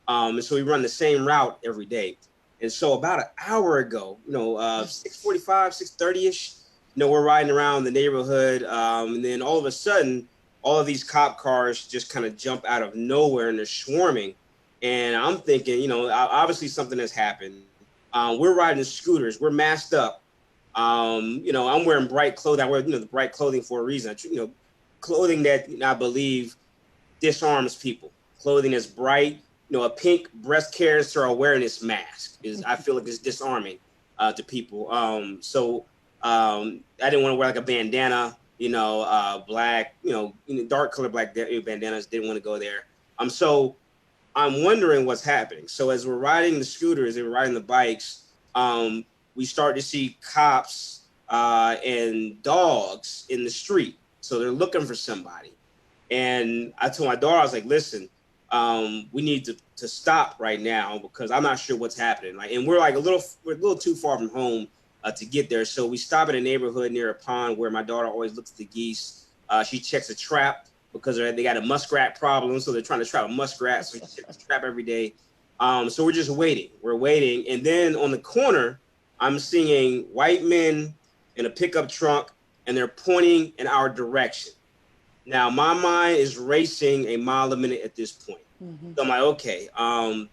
And so we run the same route every day. And so about an hour ago, 6:45, 6:30-ish, we're riding around the neighborhood. And then all of a sudden, all of these cop cars just kind of jump out of nowhere and they're swarming. And I'm thinking, obviously something has happened. We're riding scooters. We're masked up. I'm wearing bright clothing. I wear, the bright clothing for a reason. Clothing that I believe disarms people. Clothing that's bright, a pink breast cancer awareness mask I feel like it's disarming to people. So I didn't want to wear like a bandana, black, dark color black bandanas. Didn't want to go there. So I'm wondering what's happening. So as we're riding the scooters and we're riding the bikes, we start to see cops and dogs in the street. So they're looking for somebody. And I told my daughter, I was like, listen, we need to stop right now because I'm not sure what's happening. And we're a little too far from home to get there. So we stop in a neighborhood near a pond where my daughter always looks at the geese. She checks a trap because they got a muskrat problem. So they're trying to trap a muskrat. So she checks a trap every day. So we're just waiting. We're waiting. And then on the corner, I'm seeing white men in a pickup truck, and they're pointing in our direction. Now, my mind is racing a mile a minute at this point. Mm-hmm. So I'm like, okay, I'm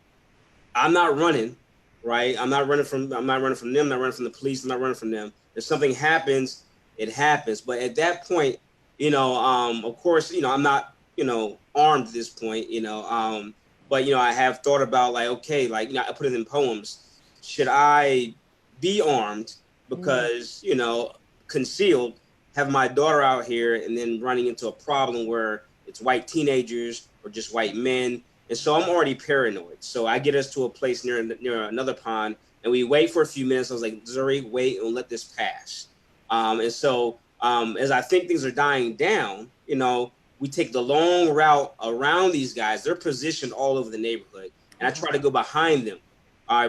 not running, right? I'm not running from them, I'm not running from the police, I'm not running from them. If something happens, it happens. But at that point, of course, I'm not, armed at this point, but, I have thought about okay, I put it in poems. Should I be armed because, concealed, have my daughter out here and then running into a problem where it's white teenagers or just white men. And so I'm already paranoid. So I get us to a place near another pond and we wait for a few minutes. I was like, Desiree, wait and let this pass. And so as I think things are dying down, we take the long route around these guys. They're positioned all over the neighborhood. And I try to go behind them.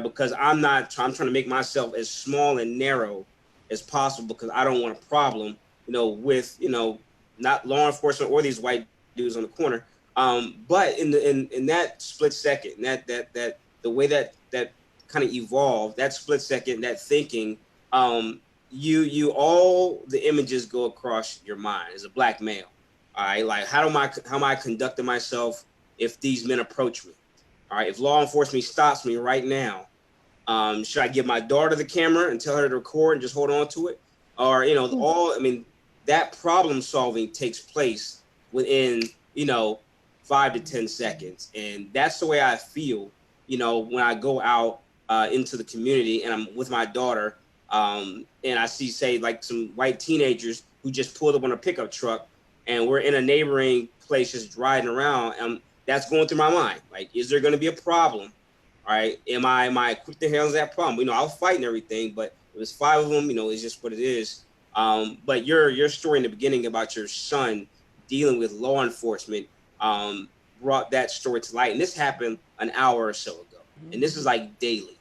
Because I'm trying to make myself as small and narrow as possible because I don't want a problem, with, not law enforcement or these white dudes on the corner. But in that split second, that the way that kind of evolved, that split second, that thinking, you all the images go across your mind as a black male. All right, how am I conducting myself if these men approach me? All right, if law enforcement stops me right now, should I give my daughter the camera and tell her to record and just hold on to it? Or, that problem solving takes place within, 5 to 10 seconds. And that's the way I feel, when I go out into the community and I'm with my daughter and I see, say, some white teenagers who just pulled up on a pickup truck and we're in a neighboring place just riding around. And that's going through my mind. Is there going to be a problem? All right. Am I equipped to handle that problem? I'll fight and everything, but if it's 5 of them, it's just what it is. But your story in the beginning about your son dealing with law enforcement brought that story to light. And this happened an hour or so ago. And this is daily,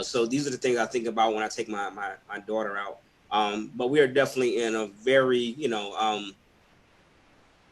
so these are the things I think about when I take my daughter out. But we are definitely in a very,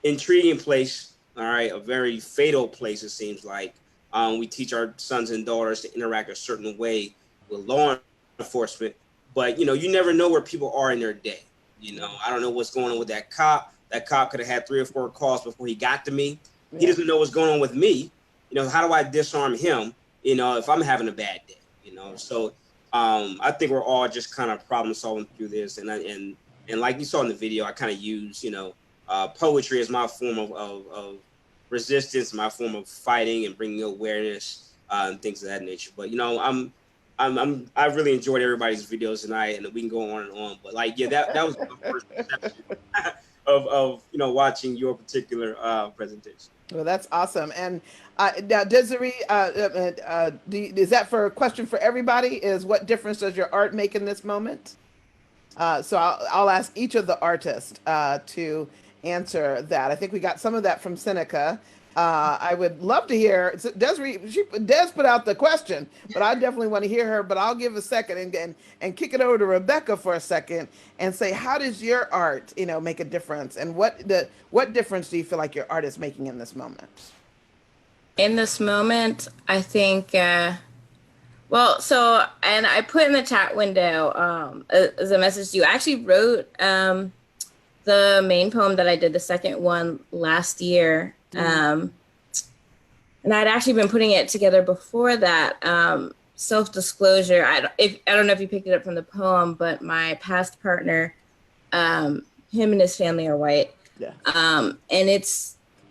intriguing place. All right. A very fatal place, it seems like. We teach our sons and daughters to interact a certain way with law enforcement. But, you never know where people are in their day. I don't know what's going on with that cop. That cop could have had 3 or 4 calls before he got to me. He doesn't know what's going on with me. You know, how do I disarm him, you know, if I'm having a bad day, you know? So I think we're all just kind of problem solving through this. And like you saw in the video, I kind of use, you know, poetry as my form of resistance, my form of fighting and bringing awareness and things of that nature. But, you know, I really enjoyed everybody's videos tonight, and we can go on and on. But like, yeah, that was my first perception of you know, watching your particular presentation. Well, that's awesome. And now, Desiree, is that for a question for everybody? Is what difference does your art make in this moment? So I'll ask each of the artists to answer that. I think we got some of that from Synnika. I would love to hear Desiree. Des put out the question, but I definitely want to hear her. But I'll give a second and kick it over to Rebekah for a second and say, how does your art, you know, make a difference? And what difference do you feel like your art is making in this moment? In this moment, I think. Well, so, and I put in the chat window as a message to you. I actually wrote the main poem that I did, the second one, last year. And I'd actually been putting it together before that. Self-disclosure, I don't know if you picked it up from the poem, but my past partner, him and his family are white. Yeah. And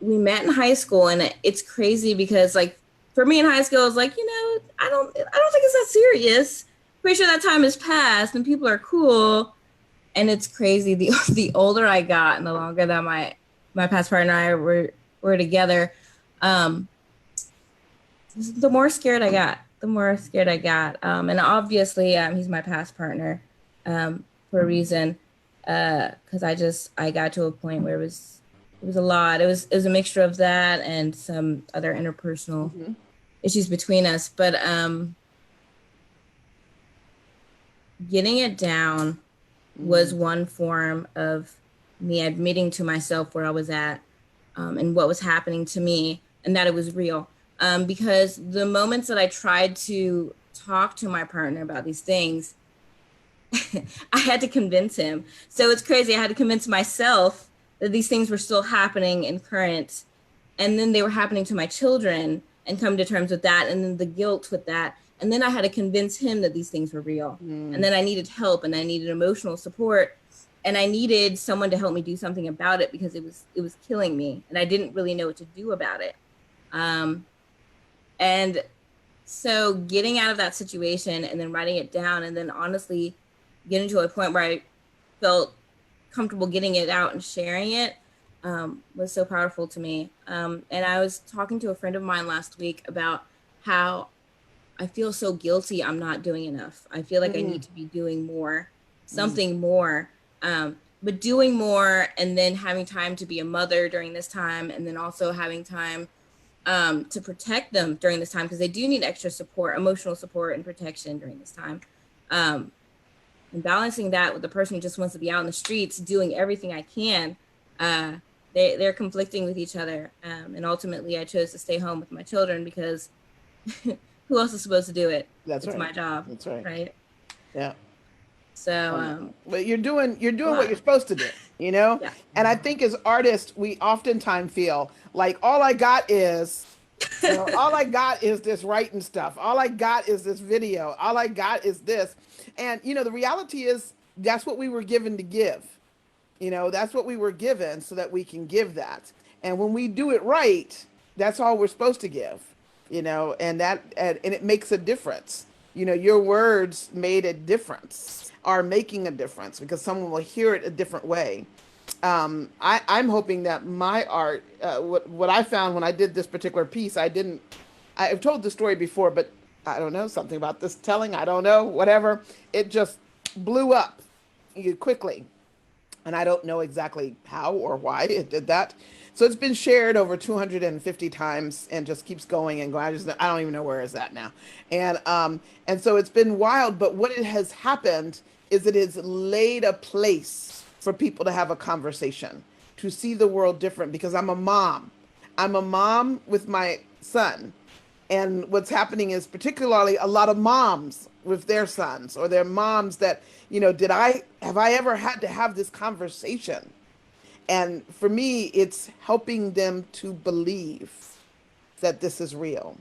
we met in high school, and it's crazy because, like, for me in high school, I was like, you know, I don't think it's that serious. Pretty sure that time has passed and people are cool. And it's crazy. The older I got and the longer that my past partner and I were together, the more scared I got. And obviously, he's my past partner for a reason. Because I got to a point where it was a lot. It was a mixture of that and some other interpersonal issues between us. But getting it down was one form of me admitting to myself where I was at and what was happening to me, and that it was real. Because the moments that I tried to talk to my partner about these things, I had to convince him. So it's crazy. I had to convince myself that these things were still happening and current, and then they were happening to my children, and come to terms with that, and then the guilt with that. And then I had to convince him that these things were real. And then I needed help, and I needed emotional support, and I needed someone to help me do something about it because it was killing me, and I didn't really know what to do about it. And so getting out of that situation and then writing it down, and then honestly getting to a point where I felt comfortable getting it out and sharing it was so powerful to me. And I was talking to a friend of mine last week about how I feel so guilty I'm not doing enough. I feel like I need to be doing more, something more, but doing more, and then having time to be a mother during this time, and then also having time to protect them during this time, because they do need extra support, emotional support and protection during this time. And balancing that with the person who just wants to be out in the streets doing everything I can, they're conflicting with each other. And ultimately I chose to stay home with my children because who else is supposed to do it? That's it's right. my job. That's right. Right. Yeah. So, but you're doing what you're supposed to do, you know? Yeah. And I think as artists, we oftentimes feel like all I got is, you know, all I got is this writing stuff. All I got is this video. All I got is this. And, you know, the reality is that's what we were given to give. You know, that's what we were given so that we can give that. And when we do it right, that's all we're supposed to give, you know, and it makes a difference. You know, your words made a difference, are making a difference, because someone will hear it a different way. I'm hoping that my art, what I found when I did this particular piece, I've told the story before, but I don't know, something about this telling, I don't know, whatever. It just blew up quickly. And I don't know exactly how or why it did that. So it's been shared over 250 times and just keeps going and going. I don't even know where it's at now. And so it's been wild, but what it has happened is it has laid a place for people to have a conversation, to see the world different, because I'm a mom. I'm a mom with my son. And what's happening is particularly a lot of moms with their sons, or their moms that, you know, have I ever had to have this conversation? And for me, it's helping them to believe that this is real.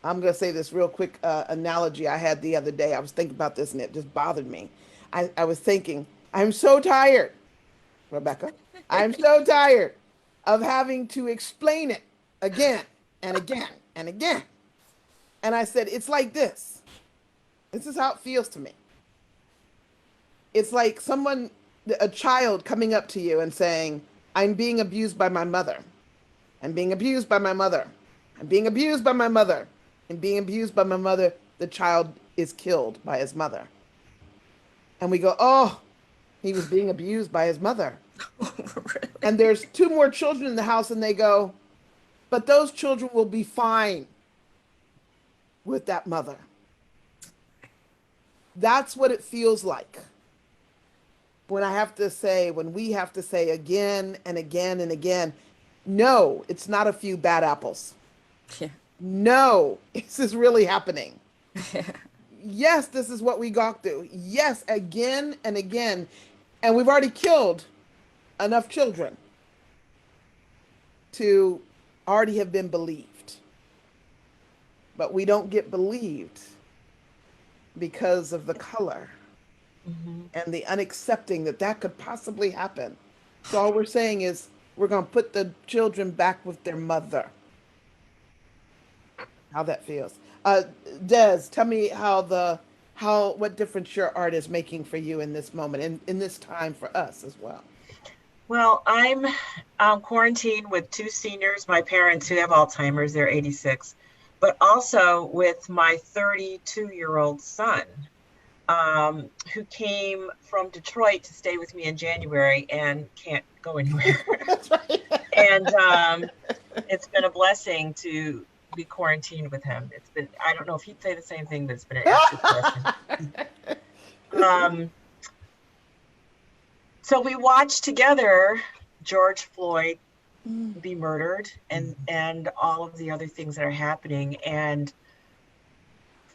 I'm going to say this real quick analogy I had the other day. I was thinking about this and it just bothered me. I was thinking, I'm so tired, Rebekah. I'm so tired of having to explain it again and again and again. And I said, it's like this. This is how it feels to me. It's like a child coming up to you and saying, I'm being abused by my mother. I'm being abused by my mother. I'm being abused by my mother. And being abused by my mother, the child is killed by his mother. And we go, oh, he was being abused by his mother. Really? And there's 2 more children in the house and they go, but those children will be fine with that mother. That's what it feels like when we have to say again and again and again, no, it's not a few bad apples. Yeah. No, this is really happening. Yes, this is what we got through. Yes, again and again. And we've already killed enough children to already have been believed. But we don't get believed because of the color and the unaccepting that could possibly happen. So all we're saying is we're going to put the children back with their mother. How that feels. Des, tell me what difference your art is making for you in this moment and in this time for us as well. Well, I'm quarantined with 2 seniors, my parents who have Alzheimer's, they're 86, but also with my 32-year-old son, who came from Detroit to stay with me in January and can't go anywhere. That's right. And it's been a blessing to be quarantined with him. It's been, I don't know if he'd say the same thing, but it's been an absolute blessing. So we watched together George Floyd be murdered and all of the other things that are happening. And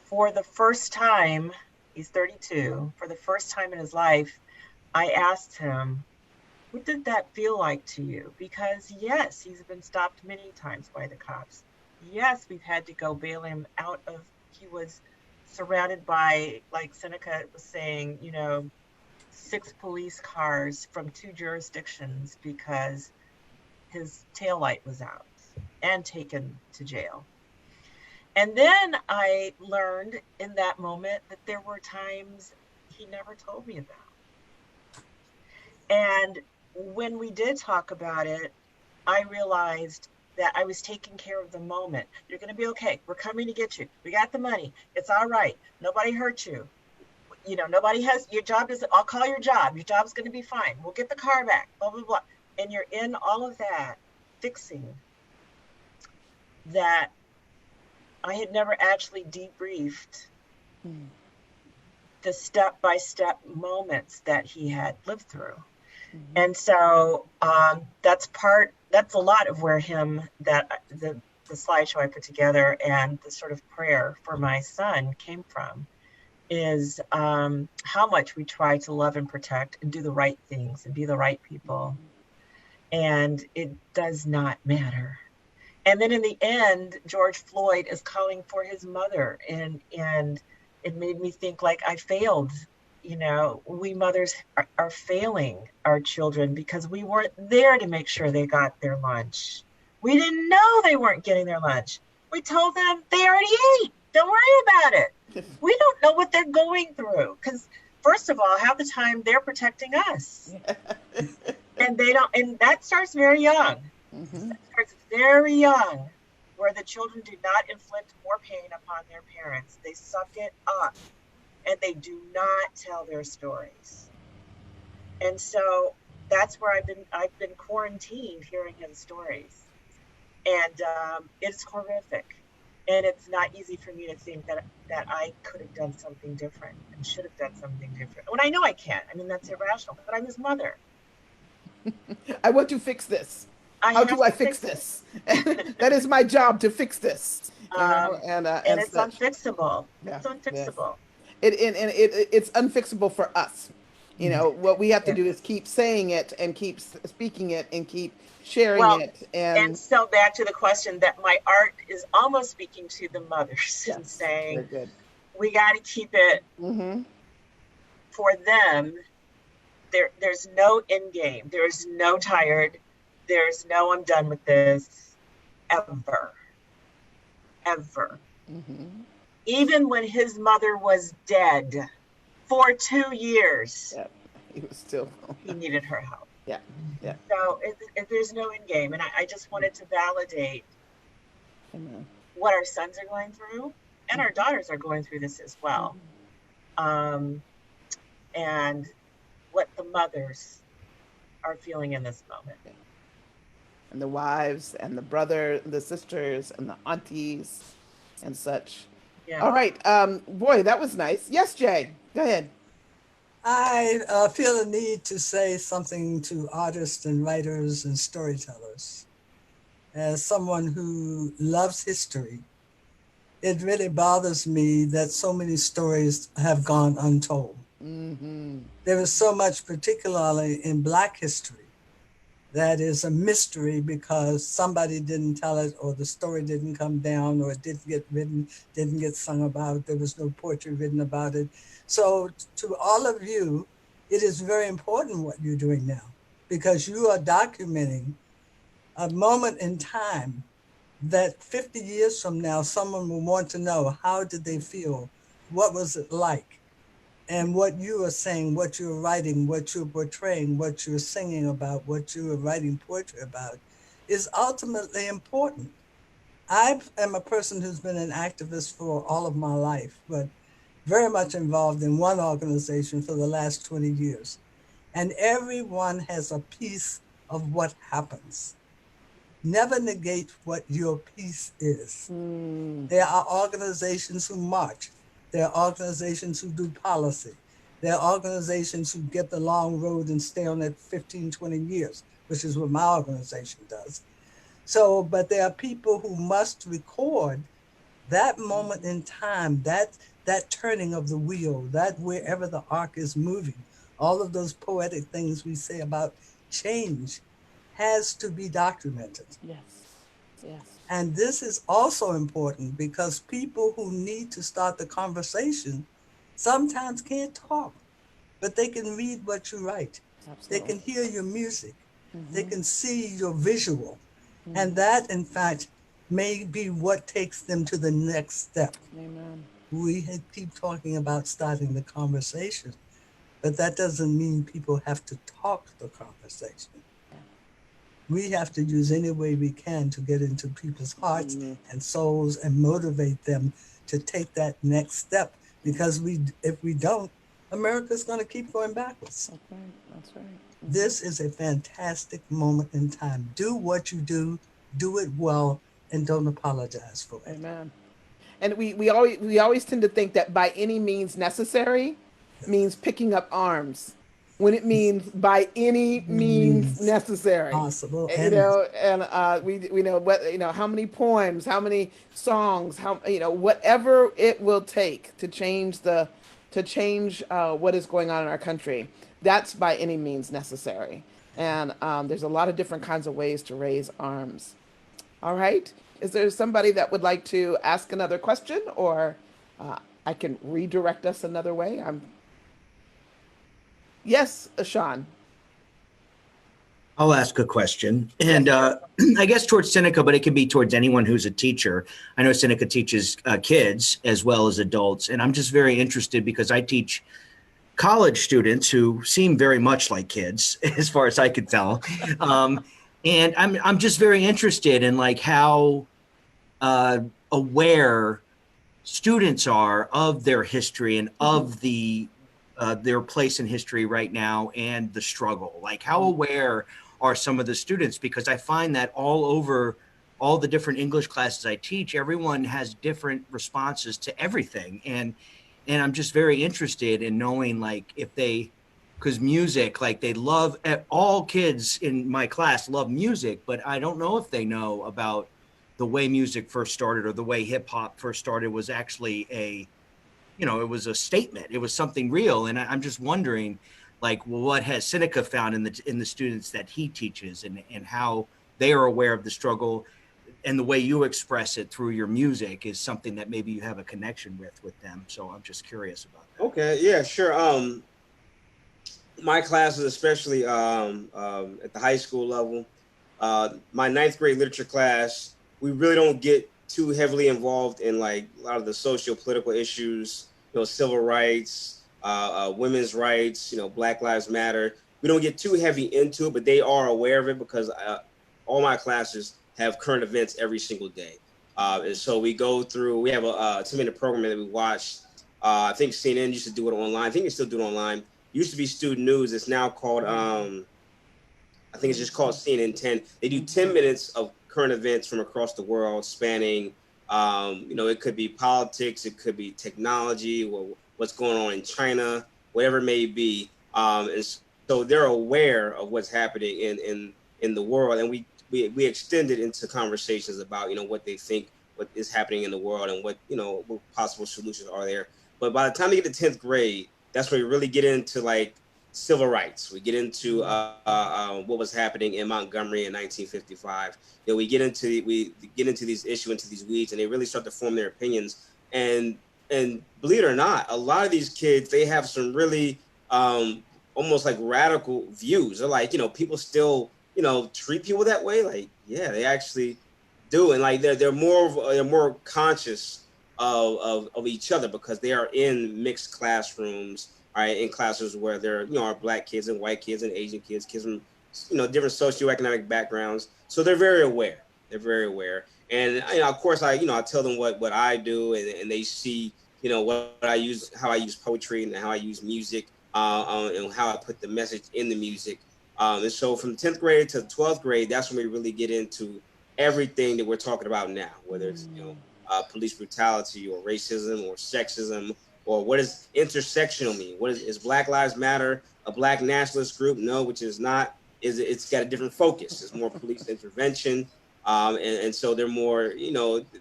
for the first time, he's 32, for the first time in his life, I asked him, what did that feel like to you? Because yes, he's been stopped many times by the cops. Yes, we've had to go bail him out of, he was surrounded by, like Synnika was saying, 6 police cars from 2 jurisdictions because his taillight was out and taken to jail. And then I learned in that moment that there were times he never told me about. And when we did talk about it, I realized that I was taking care of the moment. You're going to be okay. We're coming to get you. We got the money. It's all right. Nobody hurt you. Nobody has, your job is, I'll call your job. Your job's going to be fine. We'll get the car back, blah, blah, blah. And you're in all of that, fixing that. I had never actually debriefed the step-by-step moments that he had lived through. And so that's a lot of where the slideshow I put together and the sort of prayer for my son came from, is how much we try to love and protect and do the right things and be the right people. And it does not matter. And then in the end, George Floyd is calling for his mother. And it made me think, like, I failed. We mothers are failing our children because we weren't there to make sure they got their lunch. We didn't know they weren't getting their lunch. We told them they already ate. Don't worry about it. We don't know what they're going through because, first of all, half the time they're protecting us. And they don't, and that starts very young. That starts very young, where the children do not inflict more pain upon their parents. They suck it up. And they do not tell their stories. And so that's where I've been quarantined hearing his stories. And it's horrific. And it's not easy for me to think that I could have done something different and should have done something different. When I know I can't. I mean, that's irrational, but I'm his mother. I want to fix this. How do I fix this? That is my job, to fix this. And it's unfixable. Yeah. It's unfixable. It's unfixable for us. You know, what we have to do is keep saying it and keep speaking it and keep sharing Well, it. and so back to the question that my art is almost speaking to the mothers and saying, very good. we got to keep it for them. There's no end game. There's no tired. There's no I'm done with this ever. Even when his mother was dead for 2 years, he was still he needed her help. Yeah. So if there's no end game, and I just wanted to validate what our sons are going through, and our daughters are going through this as well, and what the mothers are feeling in this moment. And the wives and the brother, the sisters and the aunties and such. Yeah. All right. Boy, that was nice. Yes, Jay, go ahead. I feel the need to say something to artists and writers and storytellers. As someone who loves history, it really bothers me that so many stories have gone untold. There is so much, particularly in Black history, that is a mystery because somebody didn't tell it, or the story didn't come down, or it didn't get written, didn't get sung about, there was no poetry written about it. So to all of you, it is very important what you're doing now, because you are documenting a moment in time that 50 years from now, someone will want to know, how did they feel? What was it like? And what you are saying, what you're writing, what you're portraying, what you're singing about, what you are writing poetry about is ultimately important. I am a person who's been an activist for all of my life, but very much involved in one organization for the last 20 years. And everyone has a piece of what happens. Never negate what your piece is. There are organizations who march. There are organizations who do policy. There are organizations who get the long road and stay on it 15, 20 years, which is what my organization does. So, but there are people who must record that moment in time, that turning of the wheel, that wherever the arc is moving, all of those poetic things we say about change has to be documented. Yes. And this is also important because people who need to start the conversation sometimes can't talk, but they can read what you write. Absolutely. They can hear your music. They can see your visual. And that, in fact, may be what takes them to the next step. Amen. We keep talking about starting the conversation, but that doesn't mean people have to talk the conversation. We have to use any way we can to get into people's hearts and souls and motivate them to take that next step. Because if we don't, America's going to keep going backwards. That's right. This is a fantastic moment in time. Do what you do it well, and don't apologize for it. Amen. And we always tend to think that by any means necessary means picking up arms, when it means by any means necessary. Possible. You know, and we know what, you know, how many poems, how many songs, how, you know, whatever it will take to change what is going on in our country. That's by any means necessary. And there's a lot of different kinds of ways to raise arms. All right. Is there somebody that would like to ask another question, or I can redirect us another way? Yes, Sean. I'll ask a question. And I guess towards Synnika, but it can be towards anyone who's a teacher. I know Synnika teaches kids as well as adults. And I'm just very interested because I teach college students who seem very much like kids, as far as I could tell. And I'm just very interested in like how aware students are of their history and of their place in history right now and the struggle. Like how aware are some of the students? Because I find that all over all the different English classes I teach, everyone has different responses to everything. And I'm just very interested in knowing like if because music, like they love, all kids in my class love music, but I don't know if they know about the way music first started or the way hip hop first started was actually it was a statement. It was something real. And I'm just wondering, like, well, what has Synnika found in the students that he teaches, and how they are aware of the struggle, and the way you express it through your music is something that maybe you have a connection with them. So I'm just curious about that. Okay, yeah, sure. My classes, especially at the high school level, my ninth grade literature class, we really don't get too heavily involved in like a lot of the socio-political issues, civil rights, women's rights, Black Lives Matter. We don't get too heavy into it, but they are aware of it because all my classes have current events every single day. And so we have a 10-minute program that we watch. I think CNN used to do it online. I think they still do it online. Used to be Student News. It's now called, I think it's just called CNN 10. They do 10 minutes of current events from across the world spanning, it could be politics, it could be technology, or what's going on in China, whatever it may be. And so they're aware of what's happening in the world. And we extend it into conversations about, what they think, what is happening in the world, and what possible solutions are there. But by the time they get to 10th grade, that's where we really get into like civil rights. We get into what was happening in Montgomery in 1955. We get into these issues, into these weeds, and they really start to form their opinions. And believe it or not, a lot of these kids, they have some really almost like radical views. They're like, people still treat people that way. Like, yeah, they actually do, and like they're more conscious of each other because they are in mixed classrooms, right? In classes where there are Black kids and white kids and Asian kids from different socioeconomic backgrounds. So they're very aware. And of course I tell them what I do, and they see what I use, how I use poetry and how I use music, and how I put the message in the music. And so from 10th grade to 12th grade, that's when we really get into everything that we're talking about now, whether it's police brutality or racism or sexism, or what does intersectional mean? Is Black Lives Matter a Black nationalist group? No, which is not. It's got a different focus. It's more police intervention, and so they're more,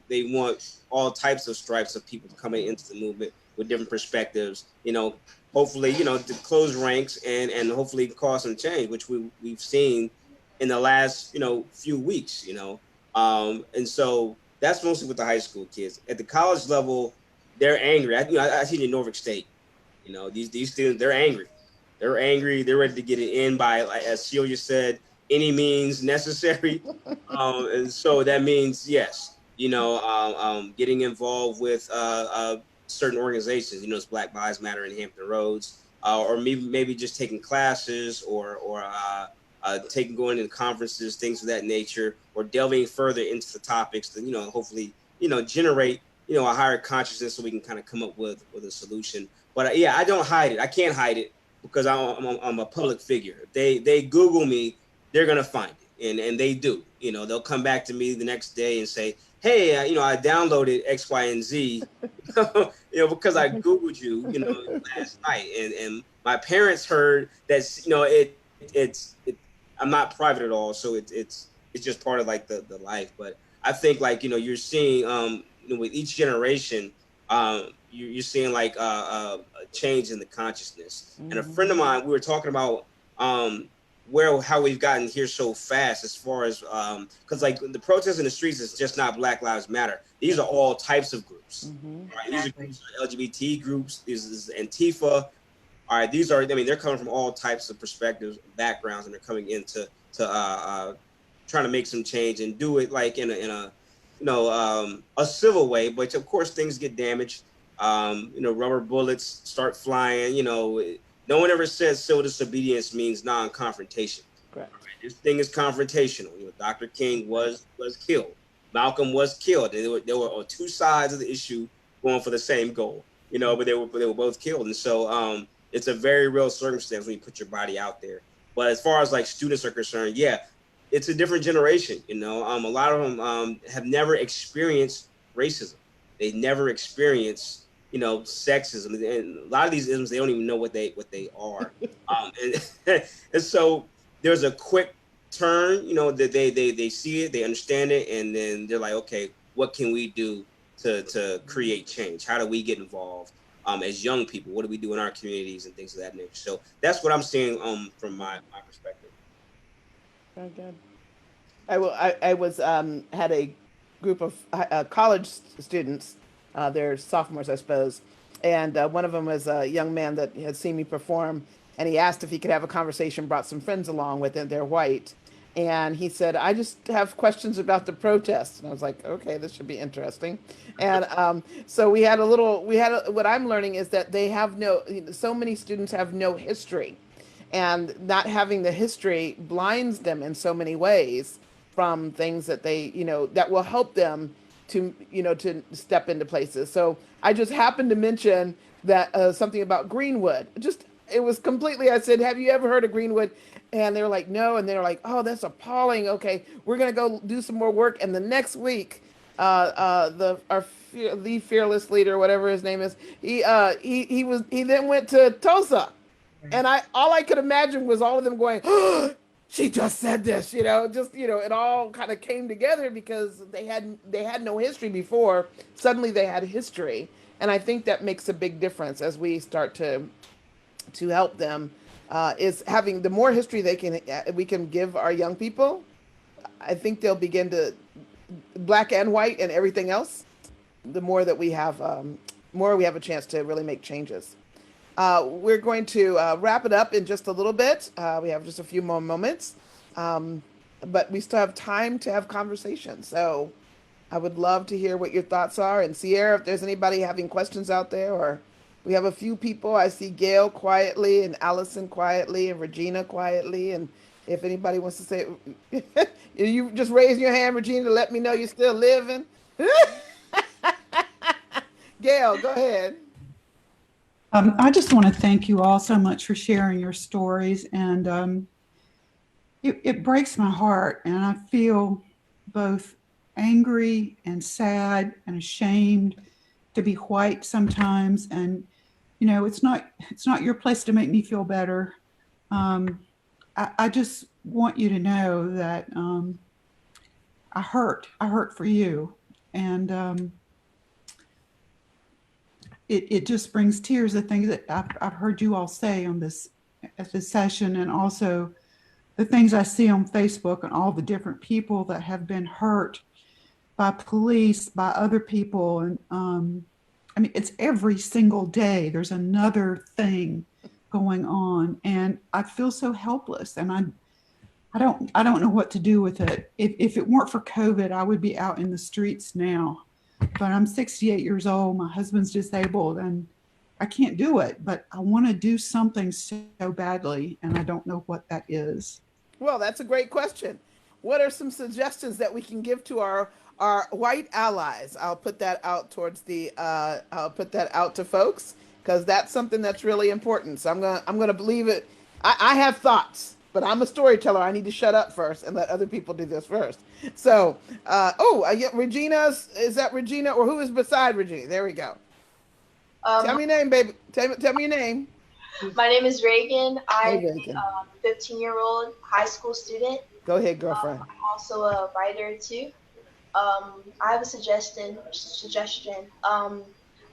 they want all types of stripes of people coming into the movement with different perspectives. Hopefully, to close ranks and hopefully cause some change, which we've seen in the last few weeks. And so that's mostly with the high school kids. At the college level, they're angry. I see it in Norfolk State. These students, they're angry. They're angry. They're ready to get it in by, like, as Celia said, any means necessary. And so that means, yes, getting involved with certain organizations. It's Black Lives Matter in Hampton Roads, or maybe just taking classes or going to conferences, things of that nature, or delving further into the topics to hopefully generate a higher consciousness so we can kind of come up with a solution. But I don't hide it. I can't hide it because I'm a public figure. If they Google me, they're gonna find it, and they do. They'll come back to me the next day and say, hey, I downloaded X, Y, and Z, because I Googled you, last night, and my parents heard that, I'm not private at all, so it's just part of like the life. But I think like you're seeing with each generation, you're seeing like a change in the consciousness. And a friend of mine, we were talking about how we've gotten here so fast, as far as because like the protests in the streets is just not Black Lives Matter. These are all types of groups. Right? These are groups, LGBT groups. This is Antifa. All right, these are, they're coming from all types of perspectives, backgrounds, and they're coming into trying to make some change and do it like in a civil way. But of course, things get damaged. Rubber bullets start flying. No one ever says civil disobedience means non-confrontation. Correct. Right? This thing is confrontational. Dr. King was killed. Malcolm was killed. They were on two sides of the issue, going for the same goal. But they were both killed. And so it's a very real circumstance when you put your body out there. But as far as like students are concerned, yeah, it's a different generation. A lot of them have never experienced racism. They never experienced sexism, and a lot of these isms, they don't even know what they are. And so there's a quick turn, that they see it, they understand it, and then they're like, okay, what can we do to create change? How do we get involved? as young people? What do we do in our communities and things of that nature? So that's what I'm seeing from my perspective. Very good. I was had a group of college students. They're sophomores, I suppose, and one of them was a young man that had seen me perform, and he asked if he could have a conversation. Brought some friends along with him. They're white, and he said, "I just have questions about the protests." And I was like, "Okay, this should be interesting." And so we had a little. What I'm learning is that they have so many students have no history, and not having the history blinds them in so many ways from things that they, that will help them to, to step into places. So I just happened to mention that something about Greenwood. It was completely, I said, "Have you ever heard of Greenwood?" And they were like, "No." And they were like, "Oh, that's appalling. Okay, we're going to go do some more work." And the next week, the fearless leader, whatever his name is, he then went to Tulsa. And all I could imagine was all of them going, "Oh, she just said this," it all kind of came together because they had no history before. Suddenly they had history. And I think that makes a big difference as we start to help them, is having the more history we can give our young people. I think they'll begin to, black and white and everything else, the more that we have a chance to really make changes. We're going to wrap it up in just a little bit. We have just a few more moments, but we still have time to have conversation. So I would love to hear what your thoughts are. And Sierra, if there's anybody having questions out there, or we have a few people. I see Gail quietly, and Allison quietly, and Regina quietly. And if anybody wants to say, you just raise your hand, Regina, to let me know you're still living. Gail, go ahead. I just want to thank you all so much for sharing your stories, and it breaks my heart, and I feel both angry and sad and ashamed to be white sometimes, and it's not your place to make me feel better. I just want you to know that I hurt for you, and it just brings tears, the things that I've heard you all say at this session, and also the things I see on Facebook and all the different people that have been hurt by police, by other people. And it's every single day there's another thing going on, and I feel so helpless, and I don't know what to do with it. If it weren't for COVID, I would be out in the streets now. But I'm 68 years old, my husband's disabled, and I can't do it, but I want to do something so badly, and I don't know what that is. Well, that's a great question. What are some suggestions that we can give to our white allies? I'll put that out I'll put that out to folks, because that's something that's really important. So I'm gonna believe it. I have thoughts, but I'm a storyteller. I need to shut up first and let other people do this first. So, I get Regina's. Is that Regina, or who is beside Regina? There we go. Tell me your name, baby. Tell me your name. My name is Reagan. I'm Reagan. a 15-year-old high school student. Go ahead, girlfriend. I'm also a writer too. I have a suggestion.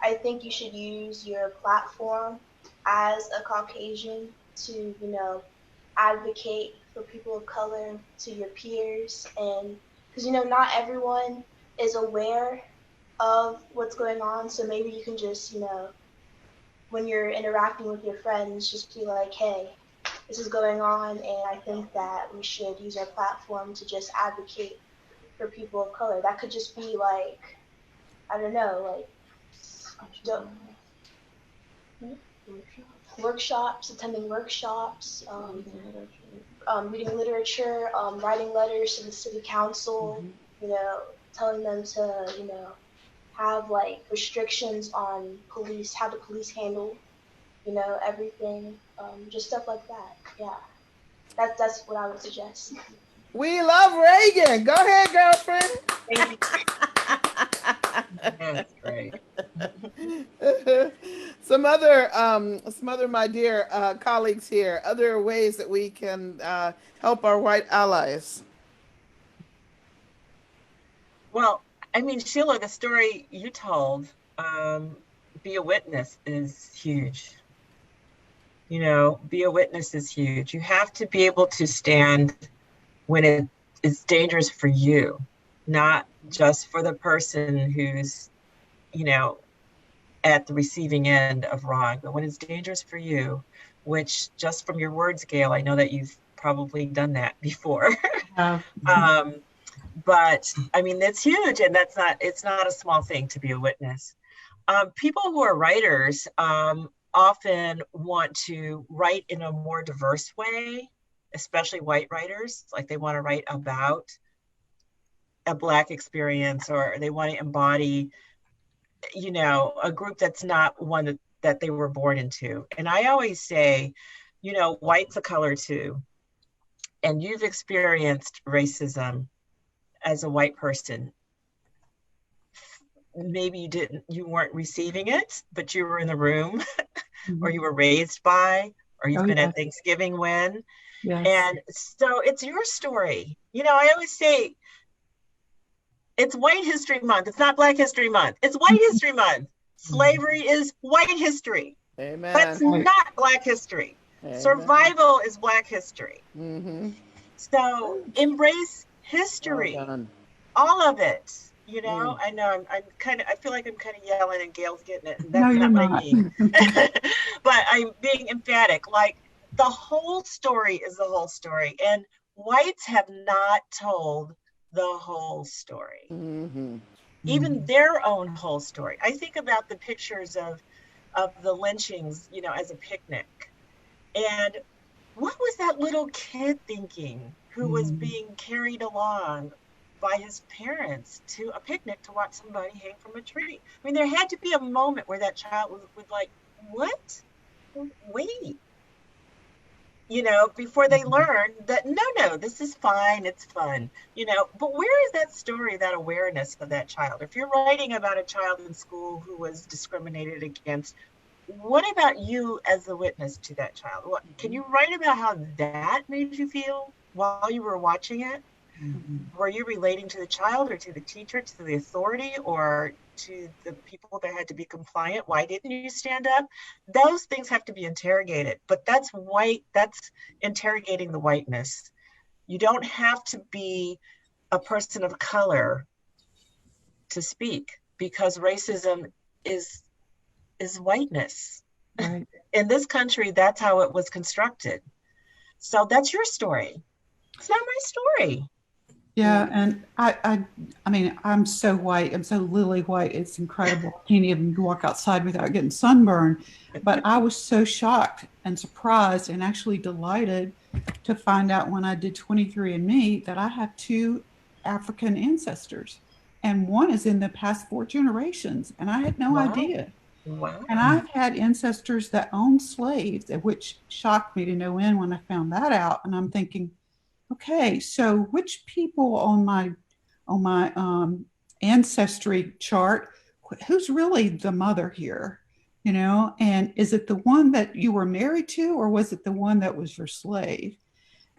I think you should use your platform as a Caucasian to, advocate for people of color to your peers, and because not everyone is aware of what's going on, so maybe you can just when you're interacting with your friends, just be like, "Hey, this is going on, and I think that we should use our platform to just advocate for people of color." That could just be like, I don't know, attending workshops, reading literature, writing letters to the city council, telling them to, have restrictions on police, how the police handle, everything, just stuff like that. Yeah, that's what I would suggest. We love Reagan. Go ahead, girlfriend. Thank you. That's great. Some other my dear colleagues here, other ways that we can help our white allies. Well, Sheila, the story you told, be a witness is huge. You know, be a witness is huge. You have to be able to stand when it is dangerous for you, not just for the person who's, you know, at the receiving end of wrong, but when it's dangerous for you, which just from your words, Gail, I know that you've probably done that before. But I mean, that's huge, and it's not a small thing to be a witness. People who are writers often want to write in a more diverse way, especially white writers. Like they want to write about a Black experience, or they want to embody, you know, a group that's not one that they were born into. And I always say, you know, white's a color too. And you've experienced racism as a white person. Maybe you weren't receiving it, but you were in the room or you were raised by, or you've been at Thanksgiving when. Yes. And so it's your story. You know, I always say it's White History Month. It's not Black History Month. It's White History Month. Slavery is white history. Amen. That's not Black history. Amen. Survival is Black history. So embrace history, all of it. You know, I know I feel like I'm kind of yelling and Gail's getting it. And that's not what I mean. But I'm being emphatic. Like the whole story is the whole story. And whites have not told the whole story. Even their own whole story. I think about the pictures of the lynchings, you know, as a picnic. And what was that little kid thinking who was being carried along by his parents to a picnic to watch somebody hang from a tree? I mean, there had to be a moment where that child would like, what? Wait. You know, before they learn that, no, this is fine, it's fun, you know. But where is that story, that awareness of that child? If you're writing about a child in school who was discriminated against, what about you as the witness to that child? What, can you write about how that made you feel while you were watching it? Were you relating to the child or to the teacher, to the authority, or to the people that had to be compliant? Why didn't you stand up? Those things have to be interrogated, but that's interrogating the whiteness. You don't have to be a person of color to speak, because racism is whiteness. Right. In this country, that's how it was constructed. So that's your story. It's not my story. Yeah, and I mean, I'm so white. I'm so lily white. It's incredible. I can't even walk outside without getting sunburned. But I was so shocked and surprised and actually delighted to find out when I did 23andMe that I have 2 African ancestors, and one is in the past 4 generations, and I had no idea. Wow. And I've had ancestors that owned slaves, which shocked me to no end when I found that out. And I'm thinking, okay, so which people on my ancestry chart, who's really the mother here, you know? And is it the one that you were married to, or was it the one that was your slave?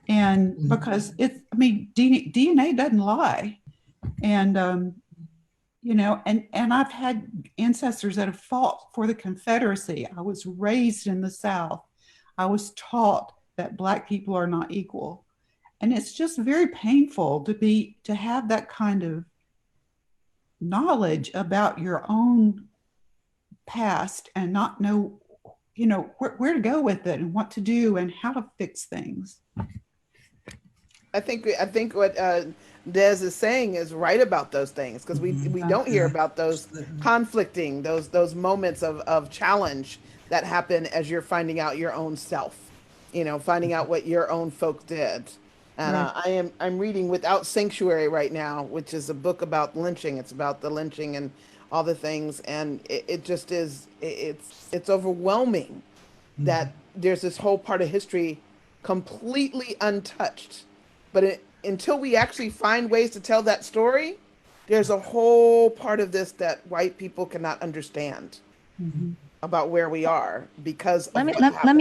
And because DNA doesn't lie. And, you know, and I've had ancestors that have fought for the Confederacy. I was raised in the South. I was taught that Black people are not equal. And it's just very painful to have that kind of knowledge about your own past and not know, you know, where to go with it and what to do and how to fix things. I think what Des is saying is right about those things, because we don't hear about those conflicting, those moments of challenge that happen as you're finding out your own self, you know, finding out what your own folk did. And I'm reading Without Sanctuary right now, which is a book about lynching. It's about the lynching and all the things, and it just is. It's overwhelming that there's this whole part of history completely untouched. But until we actually find ways to tell that story, there's a whole part of this that white people cannot understand about where we are because of let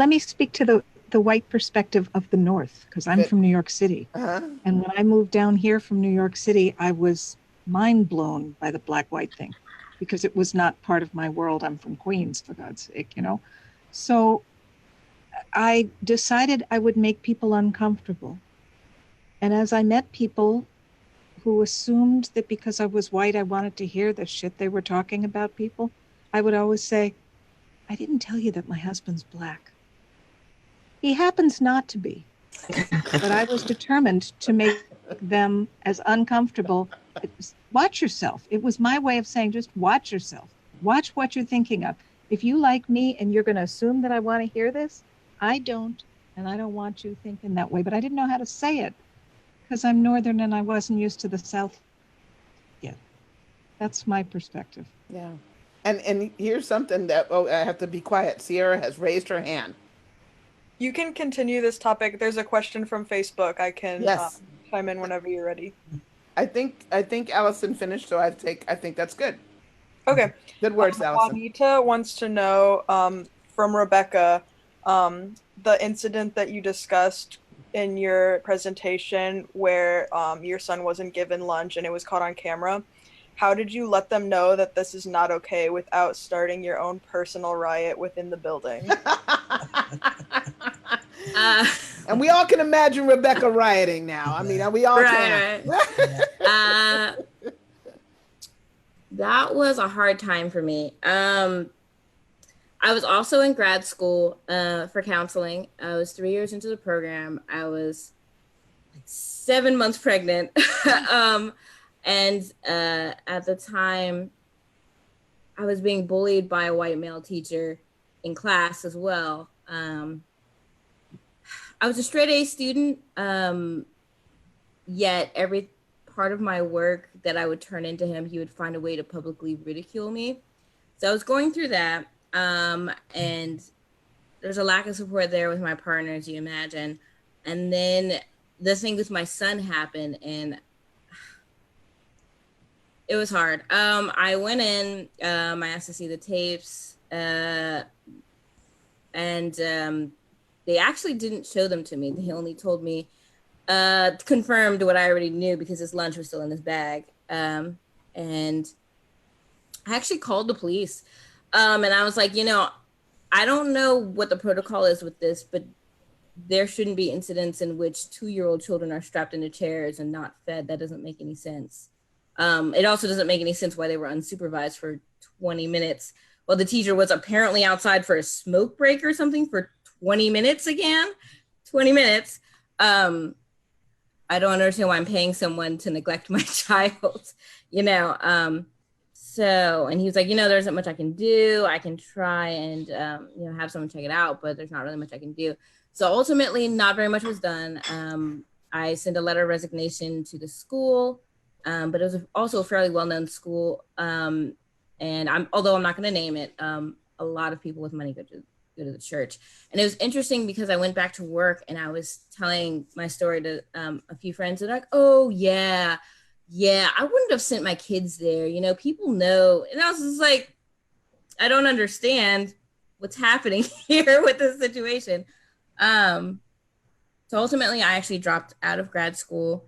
me speak to the white perspective of the North, because I'm from New York City. And when I moved down here from New York City, I was mind blown by the black-white thing because it was not part of my world. I'm from Queens, for God's sake, you know? So I decided I would make people uncomfortable. And as I met people who assumed that because I was white, I wanted to hear the shit they were talking about people, I would always say, I didn't tell you that my husband's black. He happens not to be. But I was determined to make them as uncomfortable. Watch yourself. It was my way of saying, just watch yourself. Watch what you're thinking of. If you like me and you're going to assume that I want to hear this, I don't, and I don't want you thinking that way. But I didn't know how to say it because I'm Northern and I wasn't used to the South yet. That's my perspective. Yeah. And here's something that, oh, I have to be quiet. Sierra has raised her hand. You can continue this topic. There's a question from Facebook. I can Yes. chime in whenever you're ready. I think Allison finished, so I think that's good. Okay. Good words, Allison. Juanita wants to know from Rebekah, the incident that you discussed in your presentation where your son wasn't given lunch and it was caught on camera. How did you let them know that this is not okay without starting your own personal riot within the building? And we all can imagine Rebekah rioting now. I mean, we all can. That was a hard time for me. I was also in grad school for counseling. I was 3 years into the program. I was like 7 months pregnant. And at the time, I was being bullied by a white male teacher in class as well. I was a straight A student, yet every part of my work that I would turn into him, he would find a way to publicly ridicule me. So I was going through that, and there's a lack of support there with my partner, as you imagine. And then the thing with my son happened, and it was hard. I went in, I asked to see the tapes, and they actually didn't show them to me. They only told me, confirmed what I already knew because his lunch was still in his bag. And I actually called the police. And I was like, I don't know what the protocol is with this, but there shouldn't be incidents in which 2-year-old children are strapped into chairs and not fed. That doesn't make any sense. It also doesn't make any sense why they were unsupervised for 20 minutes. Well, the teacher was apparently outside for a smoke break or something for 20 minutes again. 20 minutes. I don't understand why I'm paying someone to neglect my child, So, and he was like, there isn't much I can do. I can try and, have someone check it out, but there's not really much I can do. So ultimately, not very much was done. I sent a letter of resignation to the school, but it was also a fairly well-known school. And although I'm not going to name it, a lot of people with money go to the church. And it was interesting because I went back to work and I was telling my story to a few friends. They're like, oh, yeah, I wouldn't have sent my kids there. People know. And I was just like, I don't understand what's happening here with this situation. So ultimately, I actually dropped out of grad school,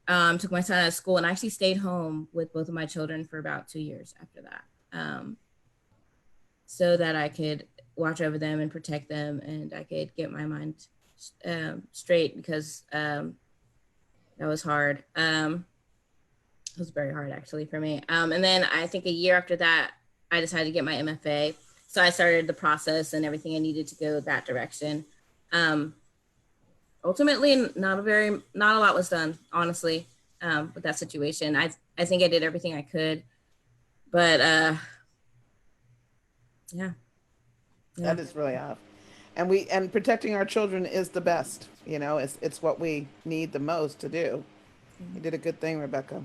took my son out of school, and I actually stayed home with both of my children for about 2 years after that, so that I could watch over them and protect them, and I could get my mind straight because that was hard. It was very hard, actually, for me. And then I think a year after that, I decided to get my MFA. So I started the process and everything I needed to go that direction. Ultimately, not a lot was done, honestly, with that situation. I think I did everything I could, but yeah. That is really hard. And protecting our children is the best, it's what we need the most to do. You did a good thing, Rebekah.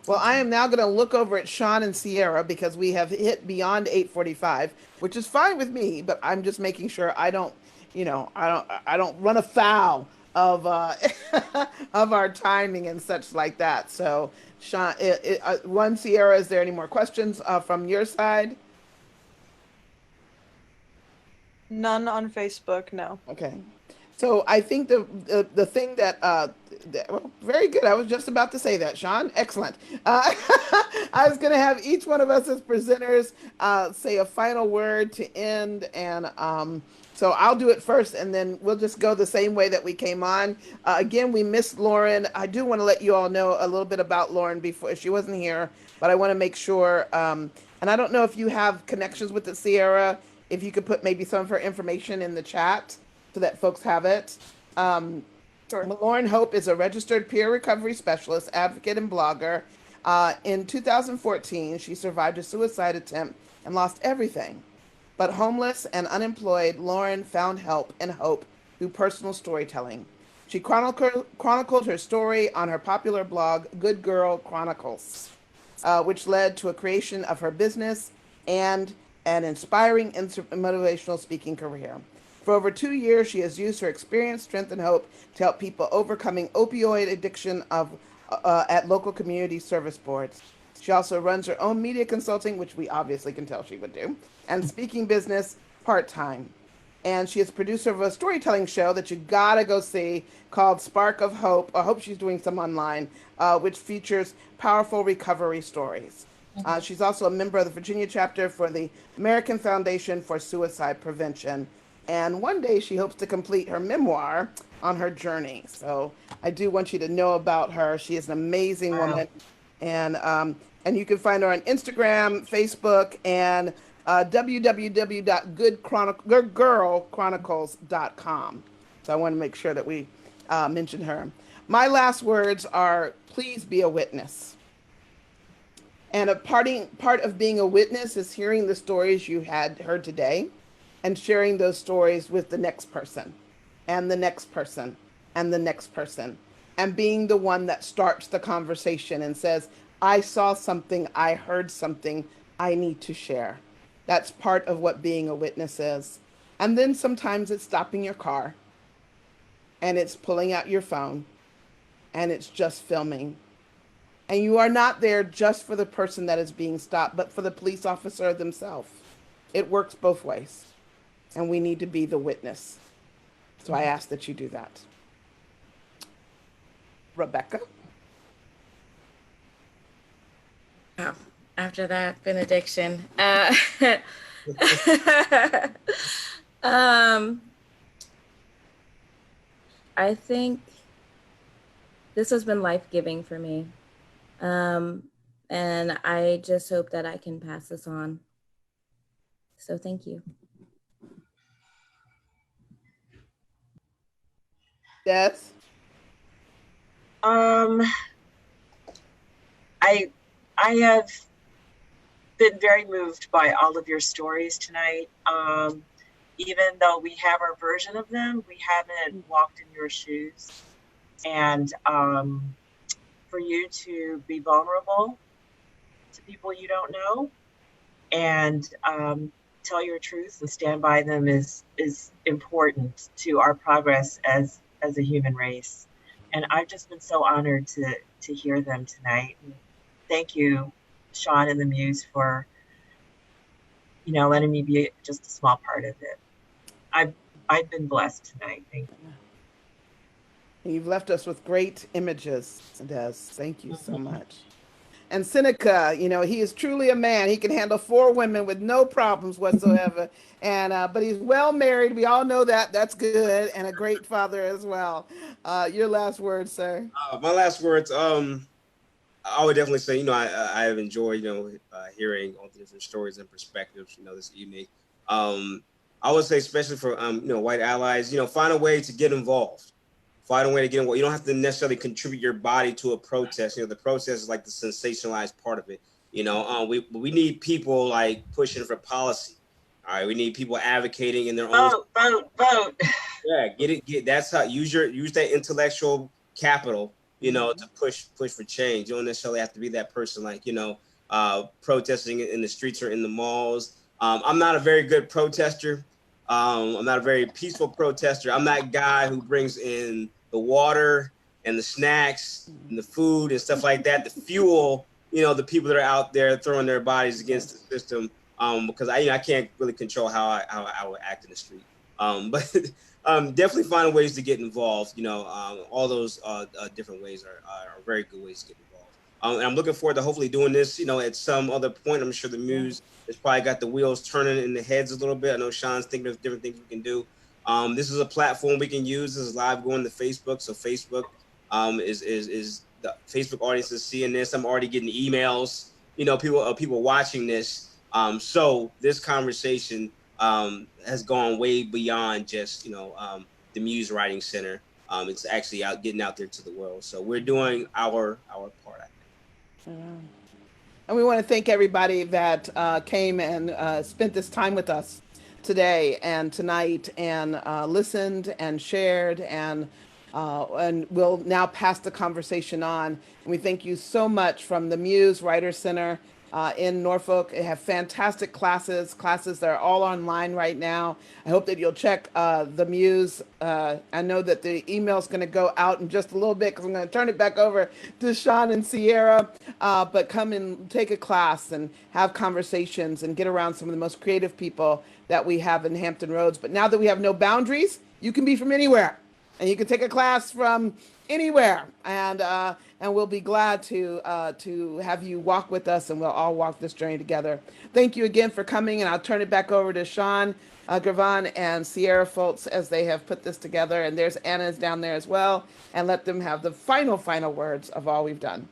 Well, I am now going to look over at Sean and Sierra because we have hit beyond 8:45, which is fine with me, but I'm just making sure I don't run afoul of of our timing and such like that. So, Sean, Sierra, is there any more questions from your side? None on Facebook, no. Okay. So I think the thing well, very good. I was just about to say that, Sean. Excellent. I was going to have each one of us as presenters say a final word to end, and so I'll do it first, and then we'll just go the same way that we came on. Again, we missed Lauren. I do want to let you all know a little bit about Lauren before she wasn't here, but I want to make sure. And I don't know if you have connections with the Sierra. If you could put maybe some of her information in the chat so that folks have it. Lauren Hope is a registered peer recovery specialist, advocate, and blogger. In 2014, she survived a suicide attempt and lost everything. But homeless and unemployed, Lauren found help and hope through personal storytelling. She chronicled her story on her popular blog, Good Girl Chronicles, which led to a creation of her business and an inspiring motivational speaking career. For over 2 years, she has used her experience, strength, and hope to help people overcoming opioid addiction at local community service boards. She also runs her own media consulting, which we obviously can tell she would do, and speaking business part-time. And she is producer of a storytelling show that you gotta go see called Spark of Hope. I hope she's doing some online, which features powerful recovery stories. She's also a member of the Virginia chapter for the American Foundation for Suicide Prevention. And one day she hopes to complete her memoir on her journey. So I do want you to know about her. She is an amazing woman. And you can find her on Instagram, Facebook, and www.goodgirlchronicles.com. So I want to make sure that we mention her. My last words are, please be a witness. And a part of being a witness is hearing the stories you had heard today and sharing those stories with the next person and the next person and the next person, and being the one that starts the conversation and says, I saw something, I heard something, I need to share. That's part of what being a witness is. And then sometimes it's stopping your car, and it's pulling out your phone, and it's just filming. And you are not there just for the person that is being stopped, but for the police officer themselves. It works both ways. And we need to be the witness. So I ask that you do that. Rebekah? Wow. After that benediction. I think this has been life-giving for me. And I just hope that I can pass this on. So thank you. Yes. I have been very moved by all of your stories tonight. Even though we have our version of them, we haven't walked in your shoes. And for you to be vulnerable to people you don't know and tell your truth and stand by them is important to our progress as a human race. And I've just been so honored to hear them tonight. And thank you, Sean and the Muse, for letting me be just a small part of it. I've been blessed tonight. Thank you. And you've left us with great images, Des. Thank you so much. And Synnika, he is truly a man. He can handle 4 women with no problems whatsoever. And but he's well married. We all know that. That's good. And a great father as well. Your last words, sir. My last words. I would definitely say, I have enjoyed, hearing all the different stories and perspectives, this evening. I would say, especially for, white allies, find a way to get involved. Find a way to get involved. You don't have to necessarily contribute your body to a protest. The protest is like the sensationalized part of it. We need people like pushing for policy. All right, we need people advocating in their own. Vote. Yeah, that's how use that intellectual capital. To push for change. You don't necessarily have to be that person like, protesting in the streets or in the malls. I'm not a very good protester. I'm not a very peaceful protester. I'm that guy who brings in the water and the snacks and the food and stuff like that, the fuel, the people that are out there throwing their bodies against the system. Because I can't really control how I would act in the street. But definitely find ways to get involved. All those different ways are very good ways to get involved. And I'm looking forward to hopefully doing this, at some other point. I'm sure the Muse has probably got the wheels turning in the heads a little bit. I know Sean's thinking of different things we can do. This is a platform we can use. This is live going to Facebook. So Facebook is the Facebook audience is seeing this. I'm already getting emails, people watching this. So this conversation has gone way beyond just, the Muse Writing Center. It's actually getting out there to the world. So we're doing our part, I think. And we want to thank everybody that came and spent this time with us today and tonight and listened and shared and we'll now pass the conversation on. And we thank you so much from the Muse Writer Center in Norfolk. They have fantastic classes that are all online right now. I hope that you'll check the Muse. I know that the email is going to go out in just a little bit because I'm going to turn it back over to Sean and Sierra. But come and take a class and have conversations and get around some of the most creative people that we have in Hampton Roads. But now that we have no boundaries, you can be from anywhere. And you can take a class from anywhere, and we'll be glad to have you walk with us, and we'll all walk this journey together. Thank you again for coming, and I'll turn it back over to Sean Gravon and Sierra Foltz as they have put this together. And there's Anna's down there as well, and let them have the final words of all we've done.